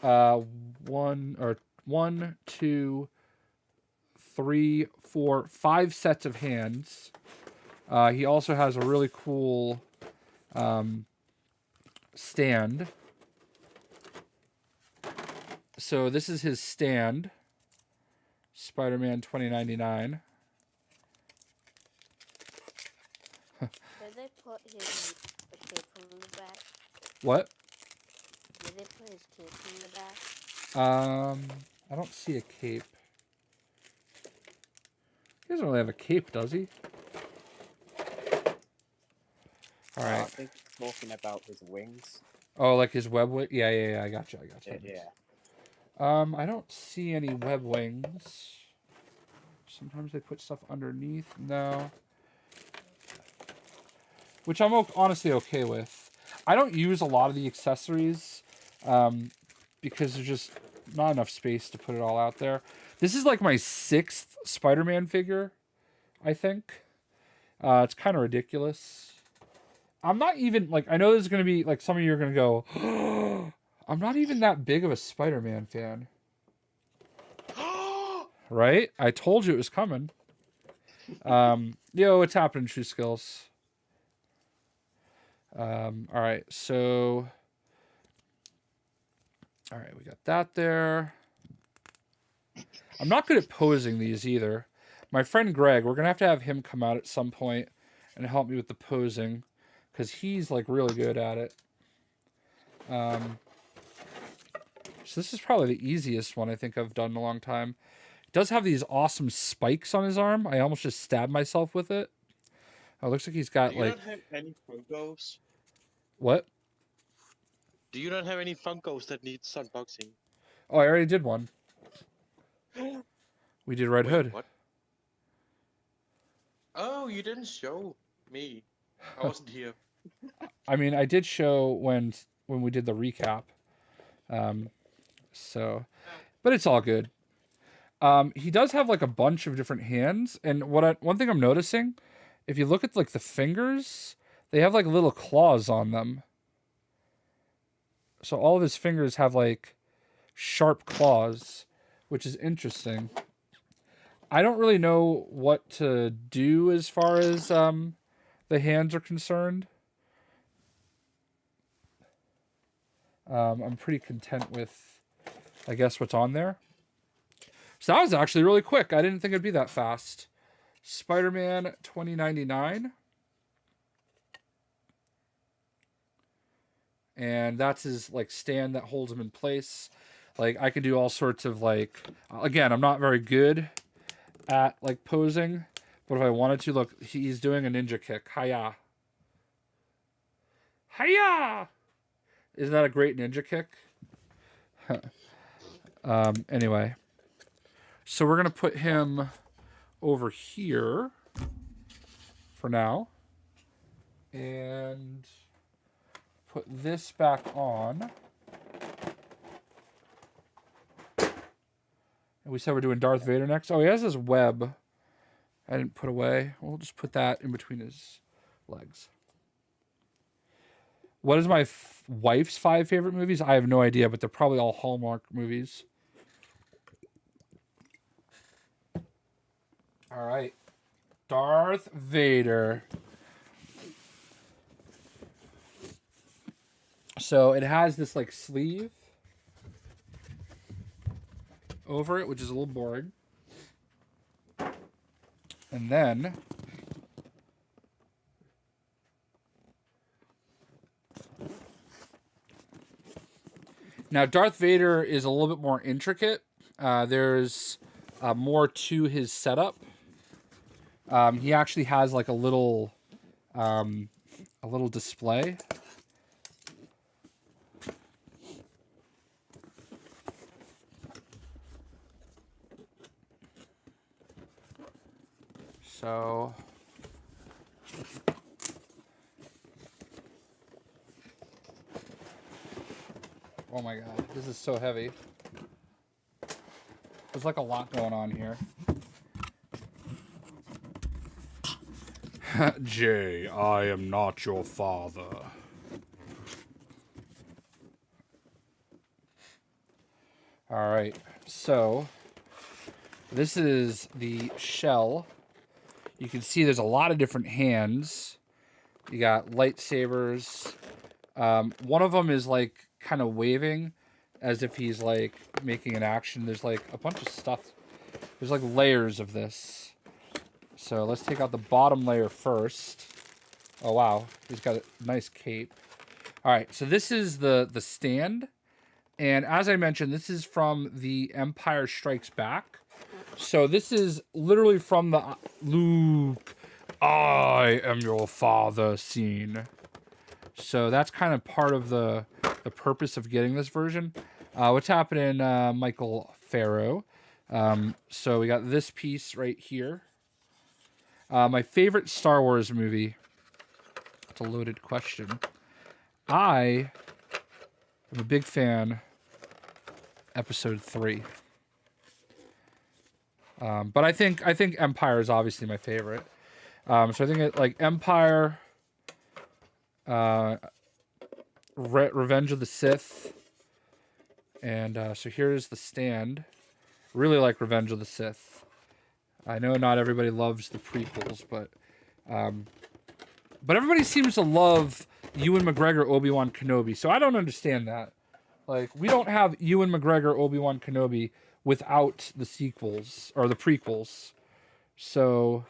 one, two, three, four, 5 sets of hands. He also has a really cool stand. So this is his stand, Spider-Man 2099. Did they put his cape in the back? What? Did they put his cape in the back? I don't see a cape. He doesn't really have a cape, does he? All I right. think he's talking about his wings. Oh, like his web wing? Yeah. I got you. Yeah. I don't see any web wings. Sometimes they put stuff underneath. No. Which I'm honestly okay with. I don't use a lot of the accessories because there's just not enough space to put it all out there. This is like my 6th Spider-Man figure, I think. It's kind of ridiculous. I'm not even, like, I know there's going to be, like, some of you are going to go, oh, I'm not even that big of a Spider-Man fan. Right? I told you it was coming. Yo, what's happening, True Skills? All right, so... All right, we got that there. I'm not good at posing these either. My friend Greg, we're going to have him come out at some point and help me with the posing, because he's, like, really good at it. So this is probably the easiest one I think I've done in a long time. It does have these awesome spikes on his arm. I almost just stabbed myself with it. Oh, it looks like he's got, Do you like... not have any Funkos? What? Do you not have any Funkos that need unboxing? Oh, I already did one. We did Red Wait, Hood. what? Oh, you didn't show me. I wasn't here. I mean, I did show when we did the recap. So, but it's all good. He does have like a bunch of different hands, and one thing I'm noticing, if you look at like the fingers, they have like little claws on them. So all of his fingers have like sharp claws, which is interesting. I don't really know what to do as far as the hands are concerned. I'm pretty content with, I guess, what's on there. So that was actually really quick. I didn't think it'd be that fast. Spider-Man 2099. And that's his like stand that holds him in place. Like I can do all sorts of like, again, I'm not very good at like posing, but if I wanted to, look, he's doing a ninja kick. Hiya. Hiya. Isn't that a great ninja kick? Anyway. So we're going to put him over here for now. And put this back on. And we said we're doing Darth Vader next. Oh, he has this web I didn't put away. We'll just put that in between his legs. What is my wife's 5 favorite movies? I have no idea, but they're probably all Hallmark movies. All right. Darth Vader. So it has this like sleeve over it, which is a little boring. And then Now, Darth Vader is a little bit more intricate. There's more to his setup. He actually has like a little display. So, oh my god, this is so heavy. There's like a lot going on here. Jay, I am not your father. All right, so this is the shell. You can see there's a lot of different hands. You got lightsabers. One of them is like kind of waving as if he's like making an action. There's like a bunch of stuff. There's like layers of this. So let's take out the bottom layer first. Oh, wow. He's got a nice cape. All right, so this is the stand. And as I mentioned, this is from the Empire Strikes Back. So this is literally from the Luke, I am your father scene. So that's kind of part of the purpose of getting this version. What's happening, Michael Farrow? So we got this piece right here. My favorite Star Wars movie. It's a loaded question. I am a big fan. Episode 3. But I think Empire is obviously my favorite. So I think like Empire, Revenge of the Sith, and so here's the stand. Really like Revenge of the Sith. I know not everybody loves the prequels, but everybody seems to love Ewan McGregor Obi-Wan Kenobi. So I don't understand that. Like, we don't have Ewan McGregor Obi-Wan Kenobi without the sequels or the prequels. So,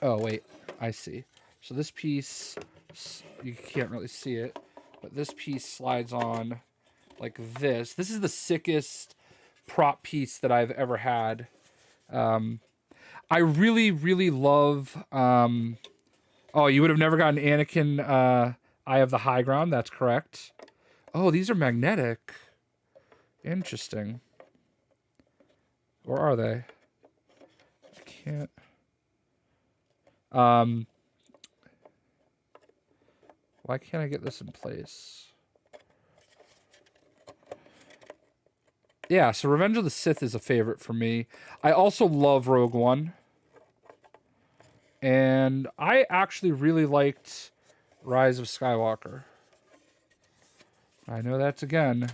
oh wait, I see. So this piece, you can't really see it, but this piece slides on like this. This is the sickest prop piece that I've ever had. I really, really love. Oh, you would have never gotten Anakin. Eye of the High Ground. That's correct. Oh, these are magnetic. Interesting. Or are they? I can't. Why can't I get this in place? Yeah, so Revenge of the Sith is a favorite for me. I also love Rogue One. And I actually really liked Rise of Skywalker. I know that's, again,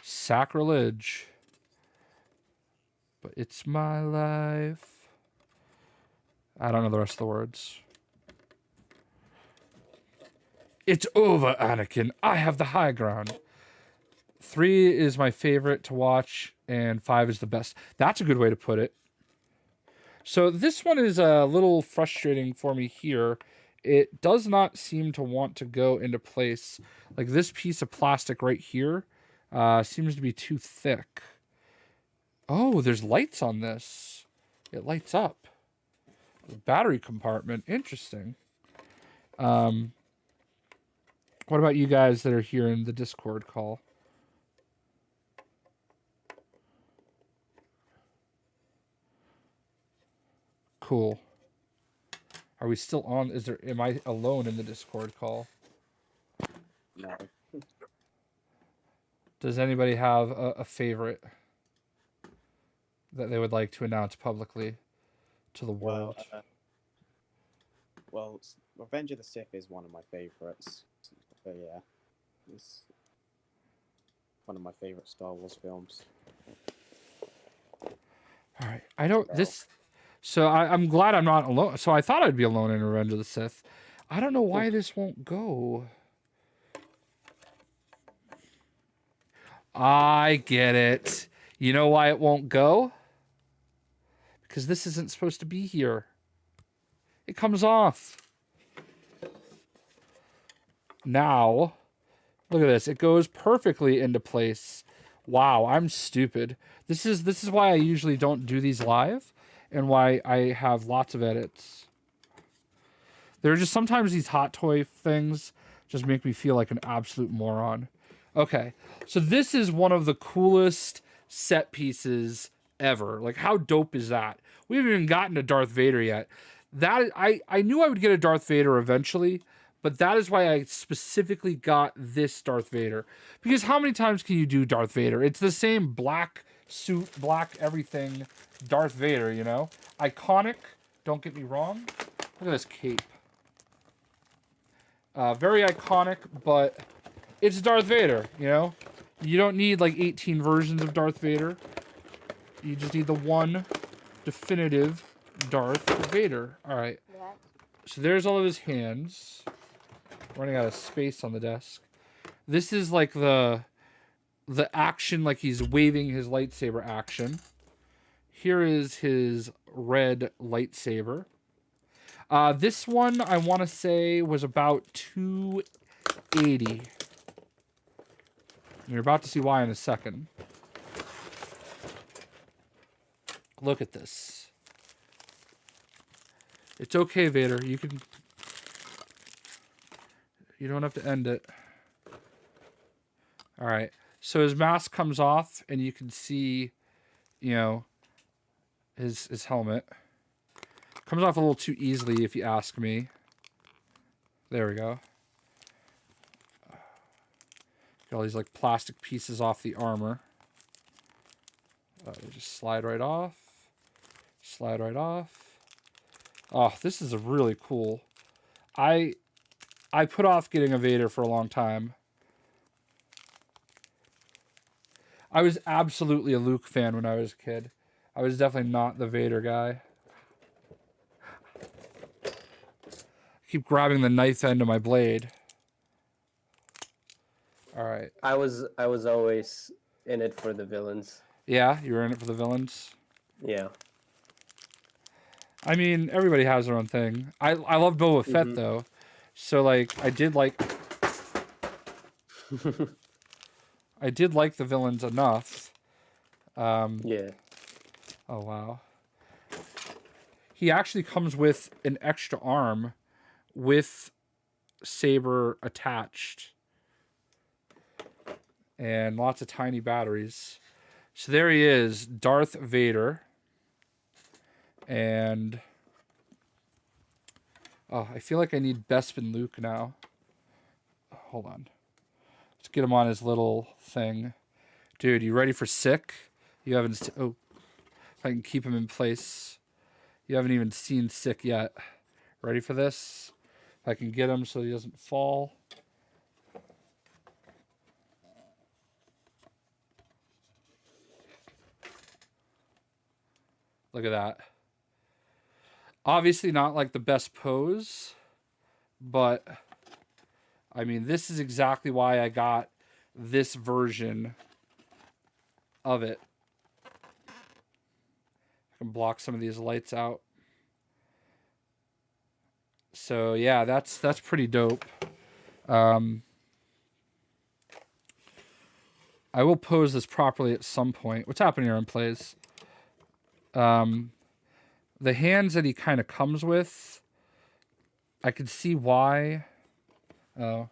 sacrilege. But it's my life. I don't know the rest of the words. It's over, Anakin. I have the high ground. 3 is my favorite to watch, and 5 is the best. That's a good way to put it. So this one is a little frustrating for me here. It does not seem to want to go into place. Like this piece of plastic right here seems to be too thick. Oh, there's lights on this. It lights up. The battery compartment. Interesting. What about you guys that are here in the Discord call? Cool. Are we still on? Am I alone in the Discord call? No. Does anybody have a favorite that they would like to announce publicly to the world? Well, Revenge of the Sith is one of my favorites. But yeah, it's one of my favorite Star Wars films. All right, I don't this. So I'm glad I'm not alone. So I thought I'd be alone in Revenge of the Sith. I don't know why this won't go. I get it. You know why it won't go? Because this isn't supposed to be here. It comes off. Now, Look at this. It goes perfectly into place. Wow, I'm stupid. This is why I usually don't do these live and why I have lots of edits. There are just sometimes these hot toy things just make me feel like an absolute moron. Okay, so this is one of the coolest set pieces ever. Like, how dope is that? We haven't even gotten to Darth Vader yet. That I knew I would get a Darth Vader eventually, but that is why I specifically got this Darth Vader. Because how many times can you do Darth Vader? It's the same black suit, black everything Darth Vader, you know? Iconic, don't get me wrong. Look at this cape. Very iconic, but it's Darth Vader, you know? You don't need like 18 versions of Darth Vader. You just need the one definitive Darth Vader. All right. Yeah. So there's all of his hands. Running out of space on the desk. This is like the action, like he's waving his lightsaber action. Here is his red lightsaber. This one, I want to say, was about $280. You're about to see why in a second. Look at this. It's okay, Vader. You don't have to end it. All right. So his mask comes off, and you can see, you know, his helmet. Comes off a little too easily, if you ask me. There we go. Got all these like plastic pieces off the armor. They just slide right off. Slide right off. Oh, this is a really cool. I put off getting a Vader for a long time. I was absolutely a Luke fan when I was a kid. I was definitely not the Vader guy. Keep grabbing the knife end of my blade. All right. I was always in it for the villains. Yeah, you were in it for the villains. Yeah. I mean, everybody has their own thing. I love Boba Fett though, so like I did like the villains enough. Yeah. Oh wow. He actually comes with an extra arm with saber attached and lots of tiny batteries. So there he is, Darth Vader. And oh, I feel like I need Bespin Luke now. Hold on. Let's get him on his little thing. Dude, you ready for sick? You haven't... Oh, if I can keep him in place. You haven't even seen sick yet. Ready for this? If I can get him so he doesn't fall. Look at that. Obviously not like the best pose, but I mean, this is exactly why I got this version of it. I can block some of these lights out. So yeah, that's pretty dope. I will pose this properly at some point. What's happening here in plays? The hands that he kind of comes with, I could see why. Oh,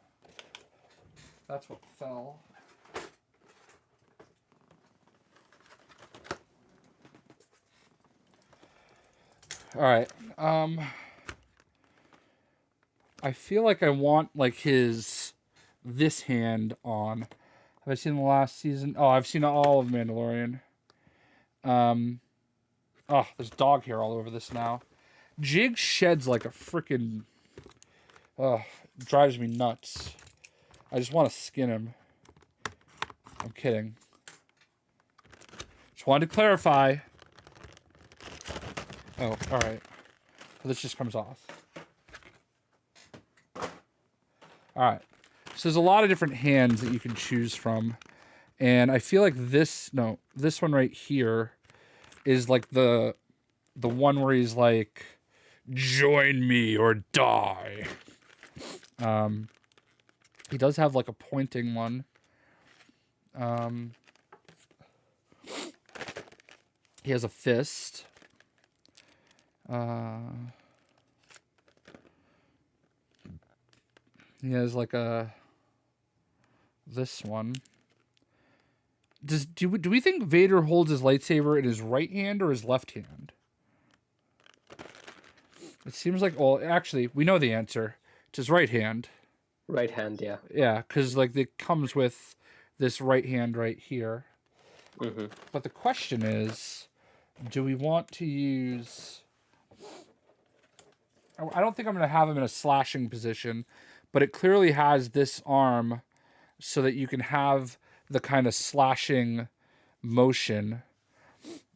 that's what fell. All right. I feel like I want like this hand on. Have I seen the last season? Oh, I've seen all of Mandalorian. Oh, there's dog hair all over this now. Jig sheds like a freaking... drives me nuts. I just want to skin him. I'm kidding. Just wanted to clarify. Oh, alright. This just comes off. Alright. So there's a lot of different hands that you can choose from. And I feel like this one right here is like the one where he's like, join me or die. He does have like a pointing one. He has a fist. He has like this one. Do we think Vader holds his lightsaber in his right hand or his left hand? It seems like, well, actually, we know the answer. It's his right hand. Right hand, yeah. Yeah, because like it comes with this right hand right here. Mm-hmm. But the question is, do we want to use... I don't think I'm going to have him in a slashing position, but it clearly has this arm so that you can have the kind of slashing motion.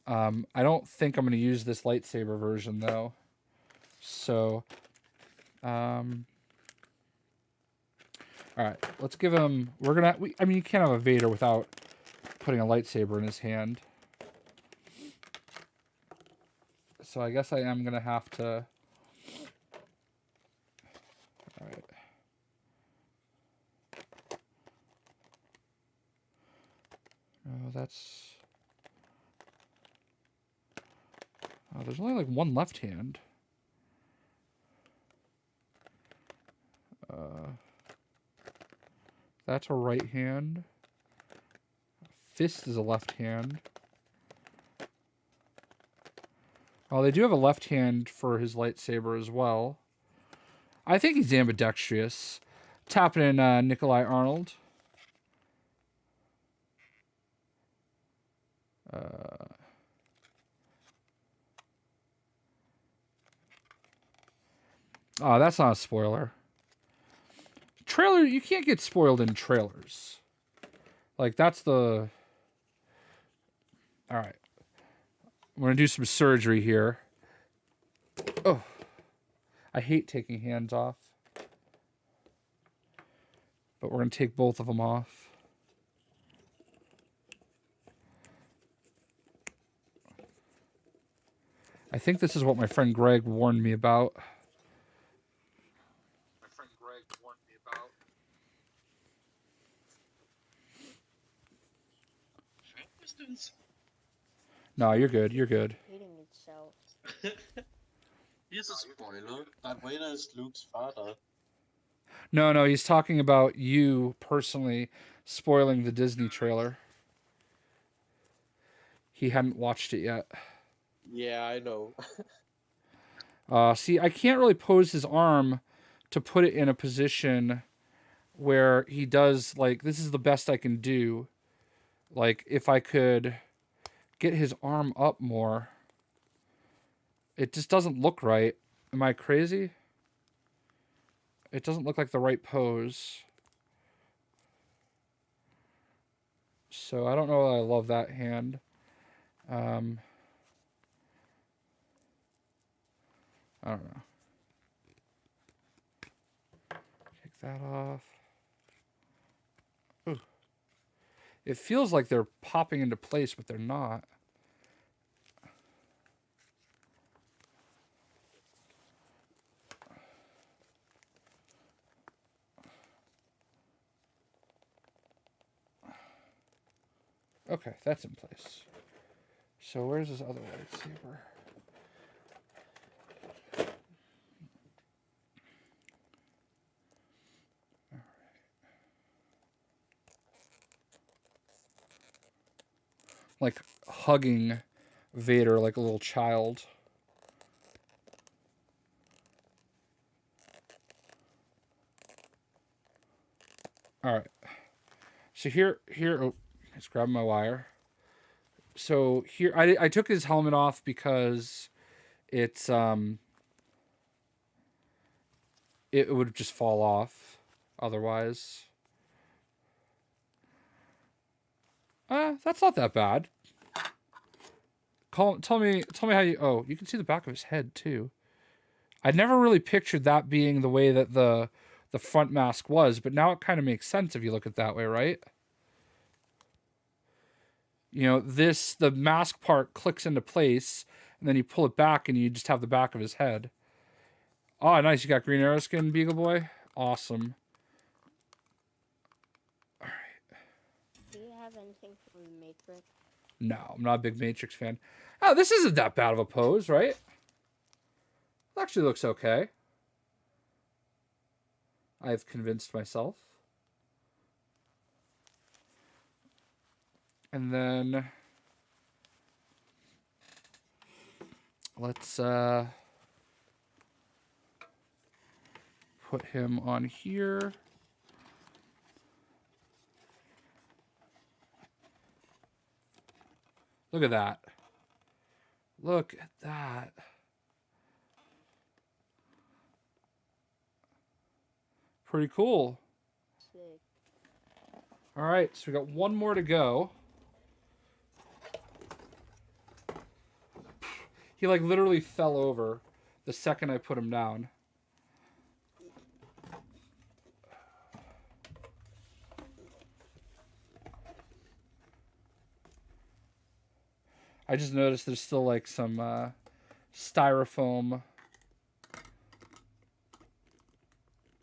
I don't think I'm going to use this lightsaber version, though. So, all right, let's give him... I mean, you can't have a Vader without putting a lightsaber in his hand. So I guess I am going to have to... All right. Oh, that's... Oh, there's only like one left hand. That's a right hand. Fist is a left hand. Oh, they do have a left hand for his lightsaber as well. I think he's ambidextrous. Tapping in Nikolai Arnold. Oh, that's not a spoiler. Trailer, you can't get spoiled in trailers. Like, that's the... Alright. I'm going to do some surgery here. Oh. I hate taking hands off. But we're going to take both of them off. I think this is what my friend Greg warned me about. No, you're good. You're good. Hating itself. Here's a spoiler. Darth Vader is Luke's father. No, he's talking about you personally spoiling the Disney trailer. He hadn't watched it yet. Yeah, I know. See, I can't really pose his arm to put it in a position where he does, like, this is the best I can do. Like, if I could get his arm up more. It just doesn't look right. Am I crazy? It doesn't look like the right pose. So I don't know that I love that hand. I don't know. Take that off. Ooh. It feels like they're popping into place, but they're not. Okay, that's in place. So where's this other lightsaber? All right. Like hugging Vader like a little child. All right. So here, oh, let's grab my wire. So here, I took his helmet off because it's, it would just fall off otherwise. That's not that bad. Tell me how you, oh, you can see the back of his head too. I never really pictured that being the way that the front mask was, but now it kind of makes sense if you look at it that way, right? You know, the mask part clicks into place, and then you pull it back, and you just have the back of his head. Oh, nice. You got Green Arrow skin, Beagle Boy? Awesome. anything from the Matrix? No, I'm not a big Matrix fan. Oh, this isn't that bad of a pose, right? It actually looks okay. I've convinced myself. And then let's put him on here. Look at that. Look at that. Pretty cool. Sick. All right, so we got one more to go. He like literally fell over the second I put him down. I just noticed there's still like some styrofoam.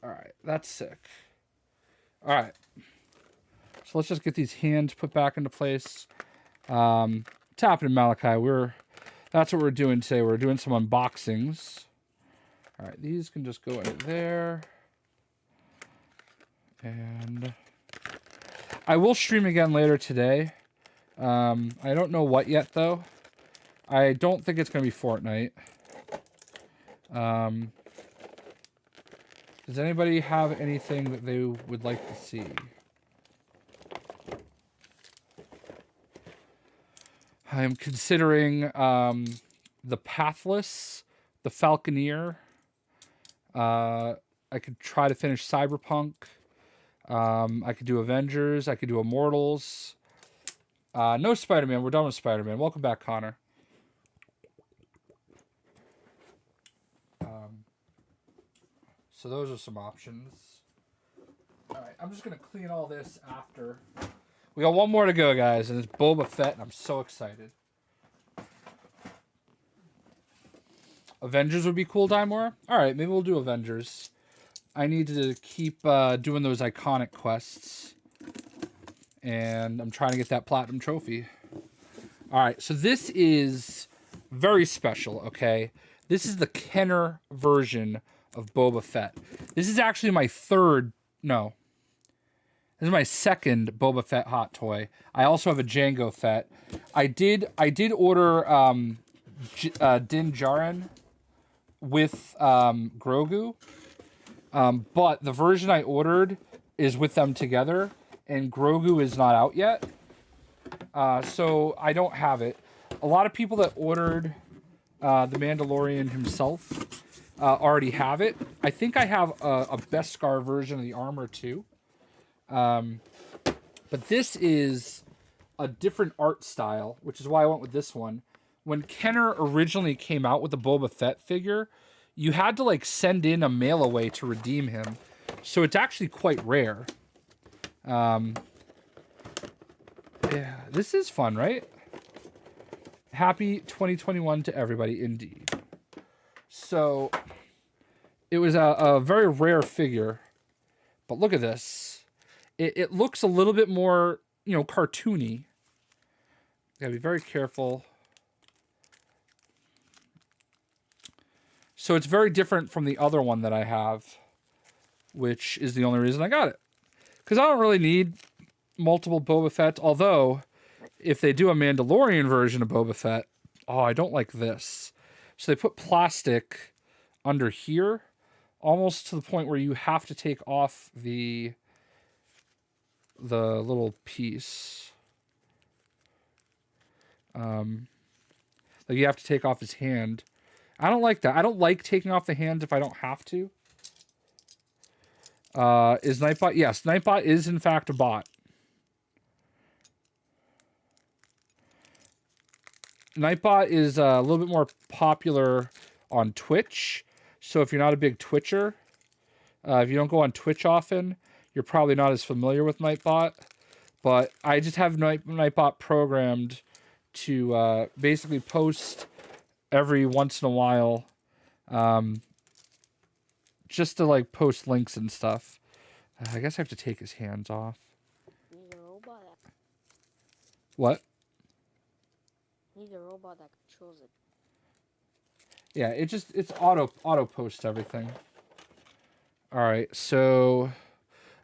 All right, that's sick. All right, so let's just get these hands put back into place. What's happening, Malachi? That's what we're doing today. We're doing some unboxings. All right, these can just go in there. And I will stream again later today. I don't know what yet, though. I don't think it's going to be Fortnite. Does anybody have anything that they would like to see? I'm considering the Pathless, the Falconeer. I could try to finish Cyberpunk. I could do Avengers. I could do Immortals. No Spider-Man. We're done with Spider-Man. Welcome back, Connor. So those are some options. All right, I'm just going to clean all this after. We got one more to go, guys, and it's Boba Fett, and I'm so excited. Avengers would be cool, Dimora. All right, maybe we'll do Avengers. I need to keep doing those iconic quests. And I'm trying to get that platinum trophy. All right, so this is very special, okay? This is the Kenner version of Boba Fett. This is actually my this is my second Boba Fett hot toy. I also have a Jango Fett. I did order Din Djarin with Grogu, but the version I ordered is with them together, and Grogu is not out yet, so I don't have it. A lot of people that ordered the Mandalorian himself already have it. I think I have a Beskar version of the armor too. But this is a different art style, which is why I went with this one. When Kenner originally came out with the Boba Fett figure, you had to like send in a mail away to redeem him. So it's actually quite rare. Yeah, this is fun, right? Happy 2021 to everybody, indeed. So it was a very rare figure, but look at this. It looks a little bit more, cartoony. Gotta be very careful. So it's very different from the other one that I have, which is the only reason I got it. Because I don't really need multiple Boba Fetts, although if they do a Mandalorian version of Boba Fett, I don't like this. So they put plastic under here, almost to the point where you have to take off the little piece. Like you have to take off his hand. I don't like that. I don't like taking off the hand if I don't have to. Is Nightbot? Yes, Nightbot is in fact a bot. Nightbot is a little bit more popular on Twitch. So if you're not a big Twitcher, if you don't go on Twitch often, you're probably not as familiar with Nightbot. But I just have Nightbot programmed to basically post every once in a while, just to like post links and stuff. I guess I have to take his hands off. He's a robot. What? Need a robot that controls it. Yeah, it's auto post everything. All right, so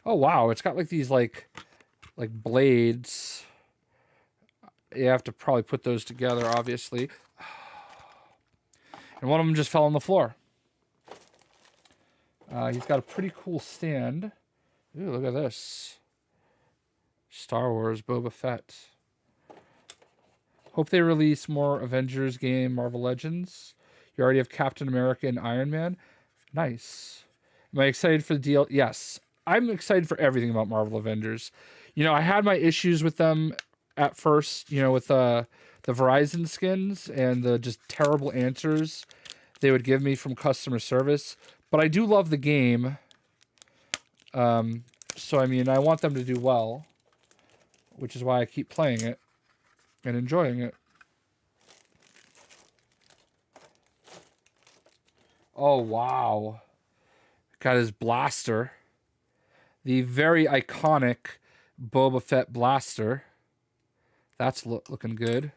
oh wow, it's got like these like blades. You have to probably put those together, obviously. And one of them just fell on the floor. He's got a pretty cool stand. Ooh, look at this. Star Wars Boba Fett. Hope they release more Avengers game, Marvel Legends. You already have Captain America and Iron Man. Nice. Am I excited for the deal? Yes. I'm excited for everything about Marvel Avengers. You know, I had my issues with them at first, you know, with the Verizon skins and the just terrible answers they would give me from customer service. But I do love the game. So, I mean, I want them to do well, which is why I keep playing it and enjoying it. Oh, wow. Got his blaster. The very iconic Boba Fett blaster. That's looking good.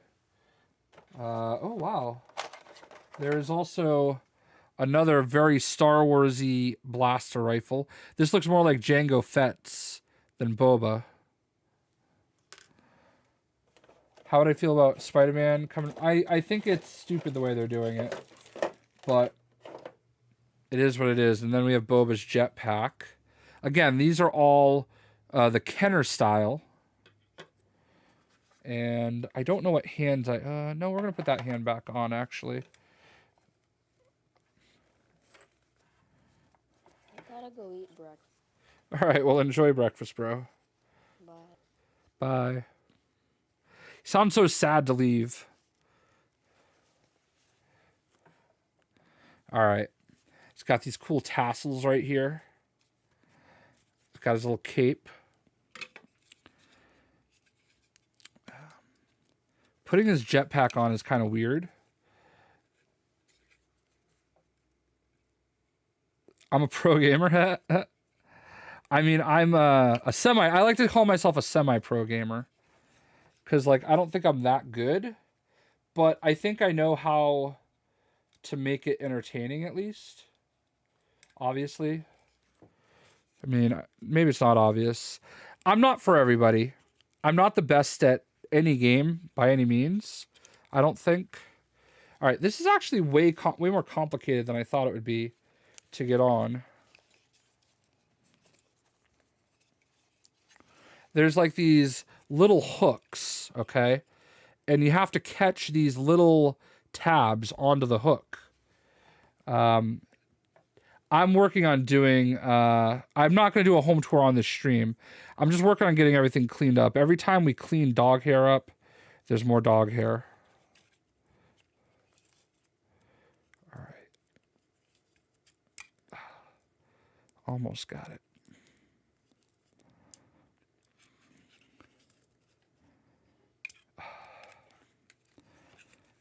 Oh, wow. There is also another very Star Wars-y blaster rifle. This looks more like Jango Fett's than Boba. How would I feel about Spiderman coming? I think it's stupid the way they're doing it. But it is what it is. And then we have Boba's jetpack. Again, these are all the Kenner style. And I don't know what hands I... no, we're going to put that hand back on, actually. I gotta go eat breakfast. All right, well, enjoy breakfast, bro. Bye. Bye. You sound so sad to leave. All right. He's got these cool tassels right here. He's got his little cape. Putting his jetpack on is kind of weird. I'm a pro gamer. I mean, I'm a semi... I like to call myself a semi-pro gamer. Because, like, I don't think I'm that good. But I think I know how to make it entertaining, at least. Obviously. I mean, maybe it's not obvious. I'm not for everybody. I'm not the best at any game by any means. I don't think. All right, this is actually way more complicated than I thought it would be to get on. There's like these little hooks, okay? And you have to catch these little tabs onto the hook. I'm working on doing... I'm not going to do a home tour on this stream. I'm just working on getting everything cleaned up. Every time we clean dog hair up, there's more dog hair. All right. Almost got it.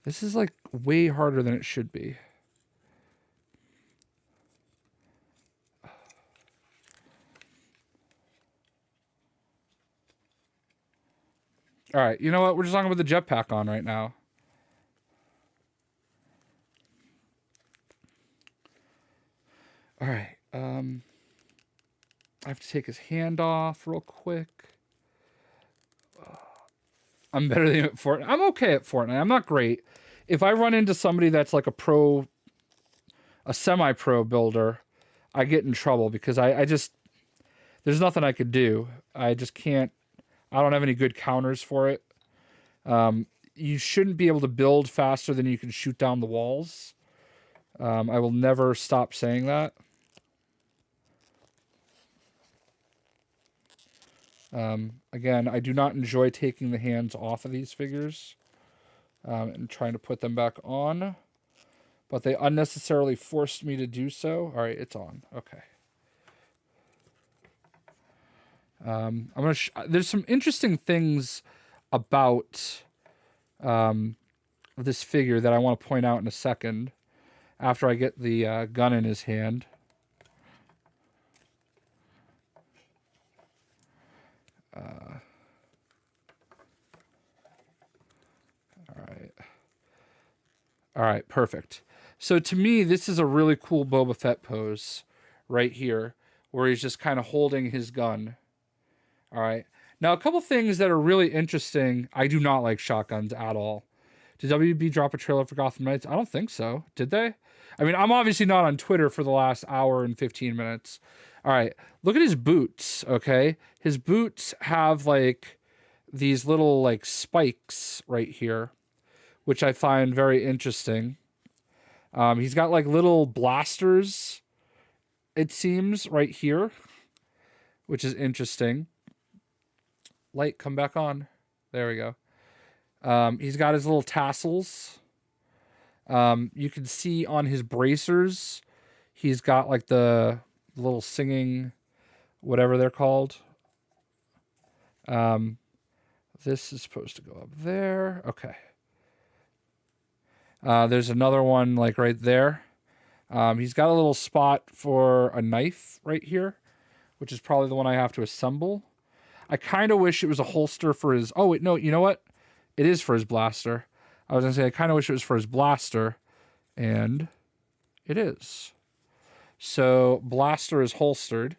This is like way harder than it should be. All right, you know what? We're just talking about the jetpack on right now. All right. I have to take his hand off real quick. I'm better than at Fortnite. I'm okay at Fortnite. I'm not great. If I run into somebody that's like a semi-pro builder, I get in trouble because I just... There's nothing I could do. I just can't... I don't have any good counters for it. You shouldn't be able to build faster than you can shoot down the walls. I will never stop saying that. Again, I do not enjoy taking the hands off of these figures and trying to put them back on. But they unnecessarily forced me to do so. All right, it's on. Okay. I'm gonna. There's some interesting things about this figure that I want to point out in a second. After I get the gun in his hand. All right, perfect. So to me, this is a really cool Boba Fett pose right here, where he's just kind of holding his gun. All right. Now, a couple things that are really interesting. I do not like shotguns at all. Did WB drop a trailer for Gotham Knights? I don't think so. Did they? I mean, I'm obviously not on Twitter for the last hour and 15 minutes. All right. Look at his boots, okay? His boots have, like, these little, like, spikes right here, which I find very interesting. He's got, like, little blasters, it seems, right here, which is interesting. Light, come back on. There we go. He's got his little tassels. You can see on his bracers, he's got like the little singing, whatever they're called. This is supposed to go up there. Okay. There's another one like right there. He's got a little spot for a knife right here, which is probably the one I have to assemble. I kind of wish it was a holster for his... Oh, wait, no, you know what? It is for his blaster. I was going to say, I kind of wish it was for his blaster. And it is. So, blaster is holstered.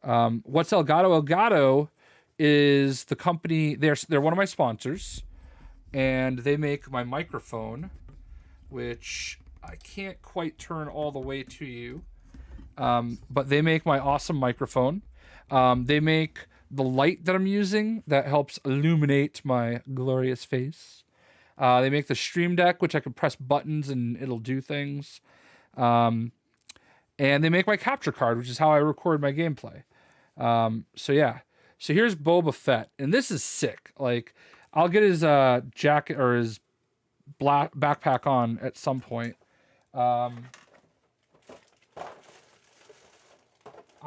What's Elgato? Elgato is the company... They're one of my sponsors. And they make my microphone, which I can't quite turn all the way to you. But they make my awesome microphone. They make... the light that I'm using that helps illuminate my glorious face. They make the Stream Deck, which I can press buttons and it'll do things. And they make my capture card, which is how I record my gameplay. So yeah. So here's Boba Fett. And this is sick. Like, I'll get his jacket or his backpack on at some point. I'm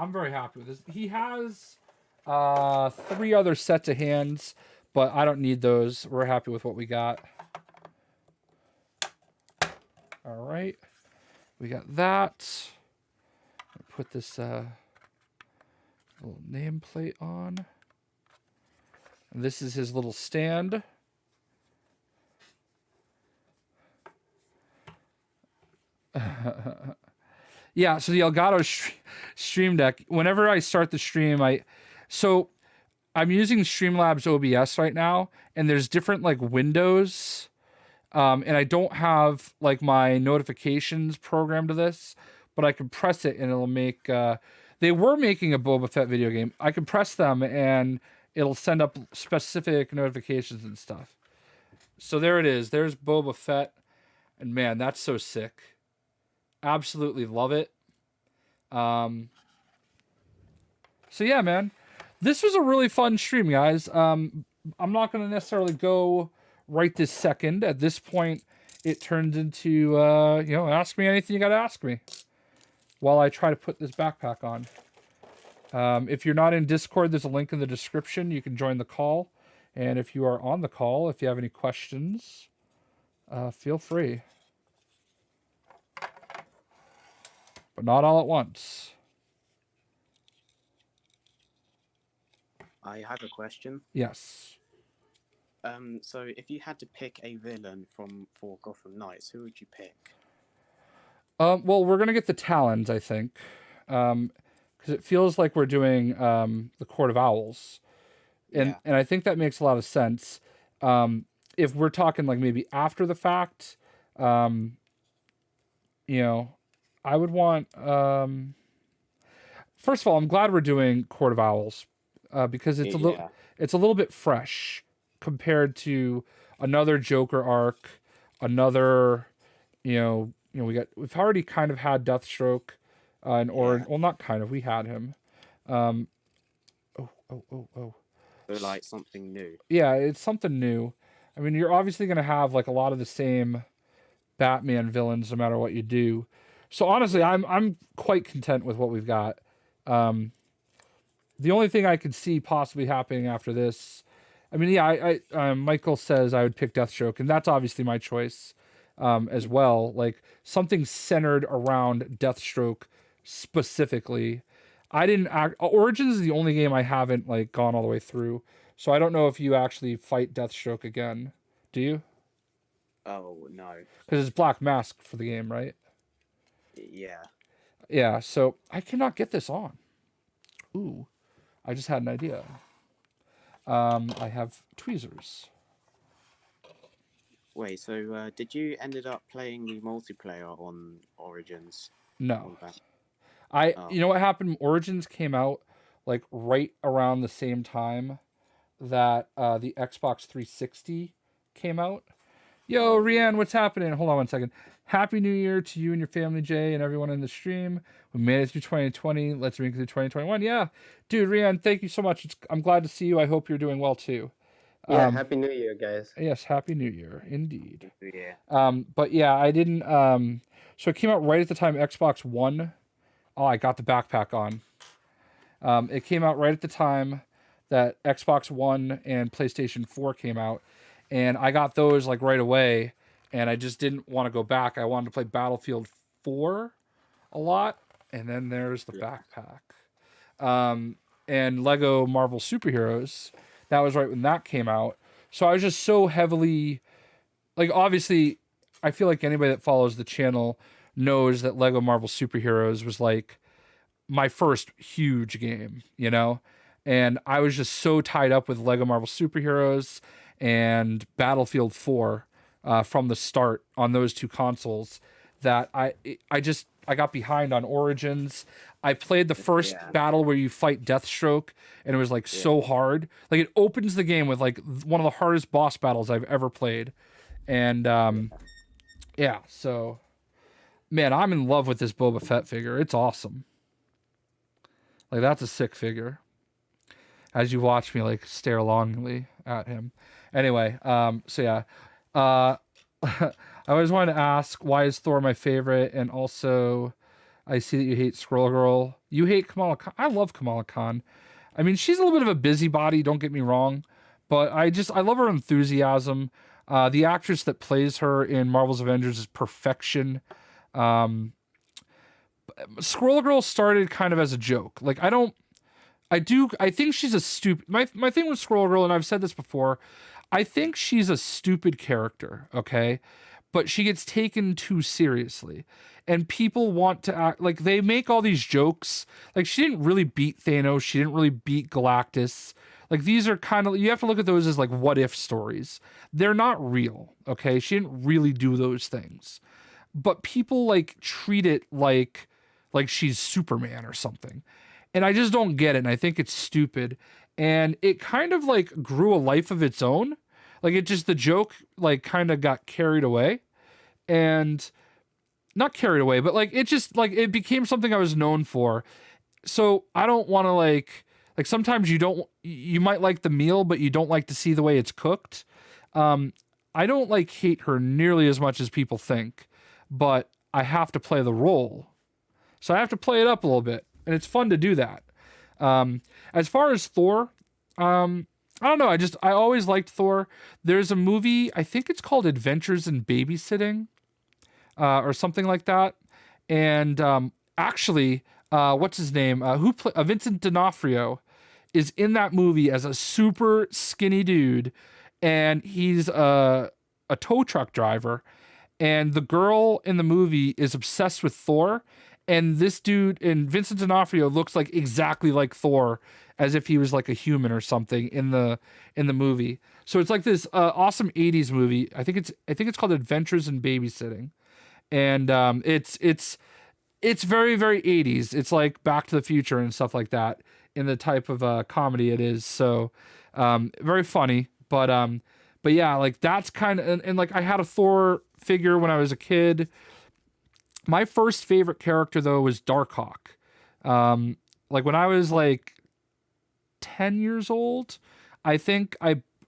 very happy with this. He has... 3 other sets of hands, but I don't need those. We're happy with what we got. All right. We got that. Put this little nameplate on. And this is his little stand. Yeah, so the Elgato Stream Deck, whenever I start the stream, So I'm using Streamlabs OBS right now, and there's different like windows, and I don't have like my notifications programmed to this, but I can press it and it'll make. They were making a Boba Fett video game. I can press them and it'll send up specific notifications and stuff. So there it is. There's Boba Fett, and man, that's so sick. Absolutely love it. So yeah, man. This was a really fun stream, guys. I'm not going to necessarily go right this second. At this point, it turns into, ask me anything you got to ask me while I try to put this backpack on. If you're not in Discord, there's a link in the description. You can join the call. And if you are on the call, if you have any questions, feel free. But not all at once. I have a question. Yes. So if you had to pick a villain for Gotham Knights, who would you pick? Well, we're gonna get the Talons, I think, because it feels like we're doing the Court of Owls, and I think that makes a lot of sense. If we're talking like maybe after the fact, I would want. First of all, I'm glad we're doing Court of Owls. Because it's a little bit fresh compared to another Joker arc, another, we've already kind of had Deathstroke, well, not kind of, we had him. So like something new. Yeah, it's something new. I mean, you're obviously going to have like a lot of the same Batman villains no matter what you do. So honestly, I'm quite content with what we've got. The only thing I could see possibly happening after this, I mean, yeah, Michael says I would pick Deathstroke, and that's obviously my choice as well. Like something centered around Deathstroke specifically. Origins is the only game I haven't like gone all the way through, so I don't know if you actually fight Deathstroke again. Do you? Oh no. Because it's Black Mask for the game, right? Yeah. Yeah, so I cannot get this on. Ooh, I just had an idea. I have tweezers. Wait. So did you ended up playing the multiplayer on Origins? No. On that? Oh. You know what happened? Origins came out like right around the same time that the Xbox 360 came out. Yo, Rianne, what's happening? Hold on one second. Happy New Year to you and your family, Jay, and everyone in the stream. We made it through 2020. Let's make it through 2021. Yeah, dude, Rianne, thank you so much. I'm glad to see you. I hope you're doing well too. Yeah, Happy New Year, guys. Yes, Happy New Year, indeed. Yeah. But yeah, I didn't. So it came out right at the time Xbox One. Oh, I got the backpack on. It came out right at the time that Xbox One and PlayStation 4 came out, and I got those like right away, and I just didn't want to go back. I wanted to play Battlefield 4 a lot, and then there's the backpack. And Lego Marvel Superheroes, that was right when that came out. So I was just so heavily, like, obviously, I feel like anybody that follows the channel knows that Lego Marvel Superheroes was like my first huge game, you know? And I was just so tied up with Lego Marvel Superheroes and Battlefield 4 from the start on those two consoles that I got behind on Origins. I played the first battle where you fight Deathstroke, and it was like so hard. Like it opens the game with like one of the hardest boss battles I've ever played. And yeah, so man, I'm in love with this Boba Fett figure. It's awesome. Like that's a sick figure. As you watch me like stare longingly at him. Anyway, so yeah. I always wanted to ask, why is Thor my favorite? And also, I see that you hate Squirrel Girl. You hate Kamala Khan. I love Kamala Khan. I mean, she's a little bit of a busybody, don't get me wrong. But I love her enthusiasm. The actress that plays her in Marvel's Avengers is perfection. Squirrel Girl started kind of as a joke. Like, I think she's a stupid... My thing with Squirrel Girl, and I've said this before, I think she's a stupid character, okay? But she gets taken too seriously. And people want to act... Like, they make all these jokes. Like, she didn't really beat Thanos. She didn't really beat Galactus. Like, these are kind of... You have to look at those as, like, what-if stories. They're not real, okay? She didn't really do those things. But people, like, treat it like she's Superman or something. And I just don't get it, and I think it's stupid. And it kind of, like, grew a life of its own. Like, it just, the joke, like, kind of got carried away. And, not carried away, but, like, it just, like, it became something I was known for. So, I don't want to, like, sometimes you might like the meal, but you don't like to see the way it's cooked. I don't, like, hate her nearly as much as people think. But I have to play the role. So, I have to play it up a little bit. And it's fun to do that. As far as Thor, I don't know. I always liked Thor. There's a movie, I think it's called Adventures in Babysitting, or something like that. And actually, what's his name? Vincent D'Onofrio is in that movie as a super skinny dude, and he's a tow truck driver. And the girl in the movie is obsessed with Thor. And this dude, and Vincent D'Onofrio, looks like exactly like Thor, as if he was like a human or something in the movie. So it's like this awesome '80s movie. I think it's called Adventures in Babysitting, and it's very, very '80s. It's like Back to the Future and stuff like that in the type of comedy it is. So very funny, but yeah, like that's kind of and like I had a Thor figure when I was a kid. My first favorite character, though, was Darkhawk. Like, when I was, like, 10 years old, I think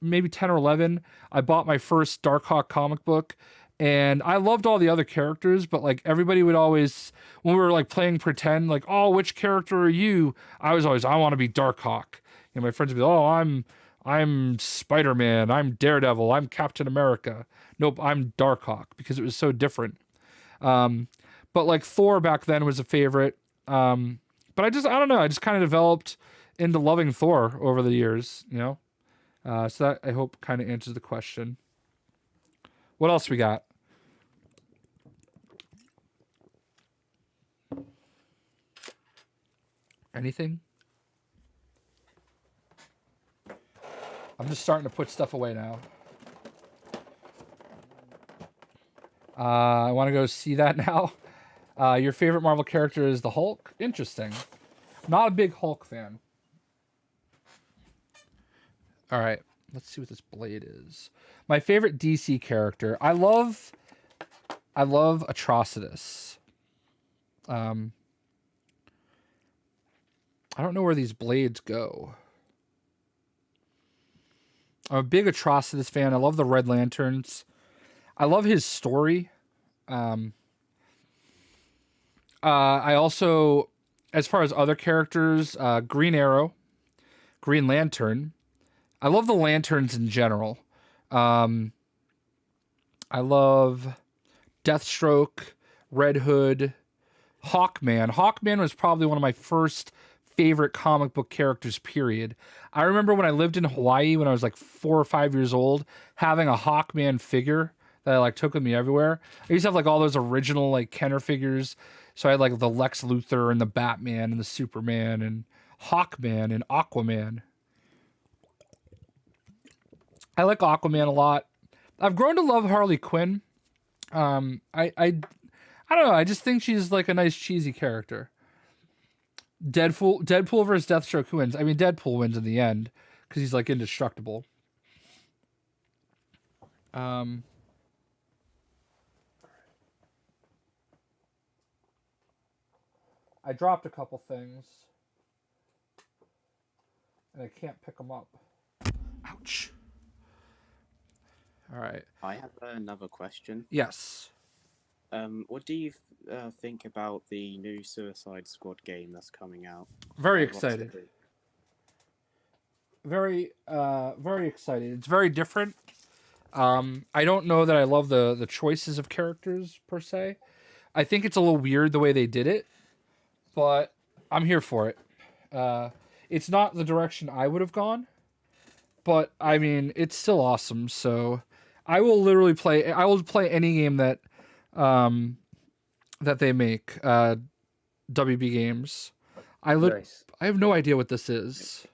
maybe 10 or 11, I bought my first Darkhawk comic book. And I loved all the other characters, but, like, everybody would always, when we were, like, playing pretend, like, oh, which character are you? I was always, I want to be Darkhawk. You know, my friends would be, oh, I'm Spiderman, I'm Daredevil, I'm Captain America. Nope, I'm Darkhawk, because it was so different. But like Thor back then was a favorite. But I don't know. I just kind of developed into loving Thor over the years, you know? So that I hope kind of answers the question. What else we got? Anything? I'm just starting to put stuff away now. I want to go see that now. Your favorite Marvel character is the Hulk? Interesting. Not a big Hulk fan. All right. Let's see what this blade is. My favorite DC character. I love Atrocitus. I don't know where these blades go. I'm a big Atrocitus fan. I love the Red Lanterns. I love his story. I also, as far as other characters, Green Arrow, Green Lantern. I love the lanterns in general. I love Deathstroke, Red Hood, Hawkman. Hawkman was probably one of my first favorite comic book characters, period. I remember when I lived in Hawaii when I was like 4 or 5 years old, having a Hawkman figure that I like took with me everywhere. I used to have like all those original like Kenner figures. So I had like the Lex Luthor and the Batman and the Superman and Hawkman and Aquaman. I like Aquaman a lot. I've grown to love Harley Quinn. I don't know. I just think she's like a nice cheesy character. Deadpool versus Deathstroke, who wins? I mean, Deadpool wins in the end because he's like indestructible. I dropped a couple things and I can't pick them up. Ouch. All right. I have another question. Yes. What do you think about the new Suicide Squad game that's coming out? Very What's excited. the- Very excited. It's very different. I don't know that I love the choices of characters per se. I think it's a little weird the way they did it, but I'm here for it. It's not the direction I would have gone, but I mean, it's still awesome. So I will literally play. I will play any game that that they make. WB Games. Nice. I have no idea what this is.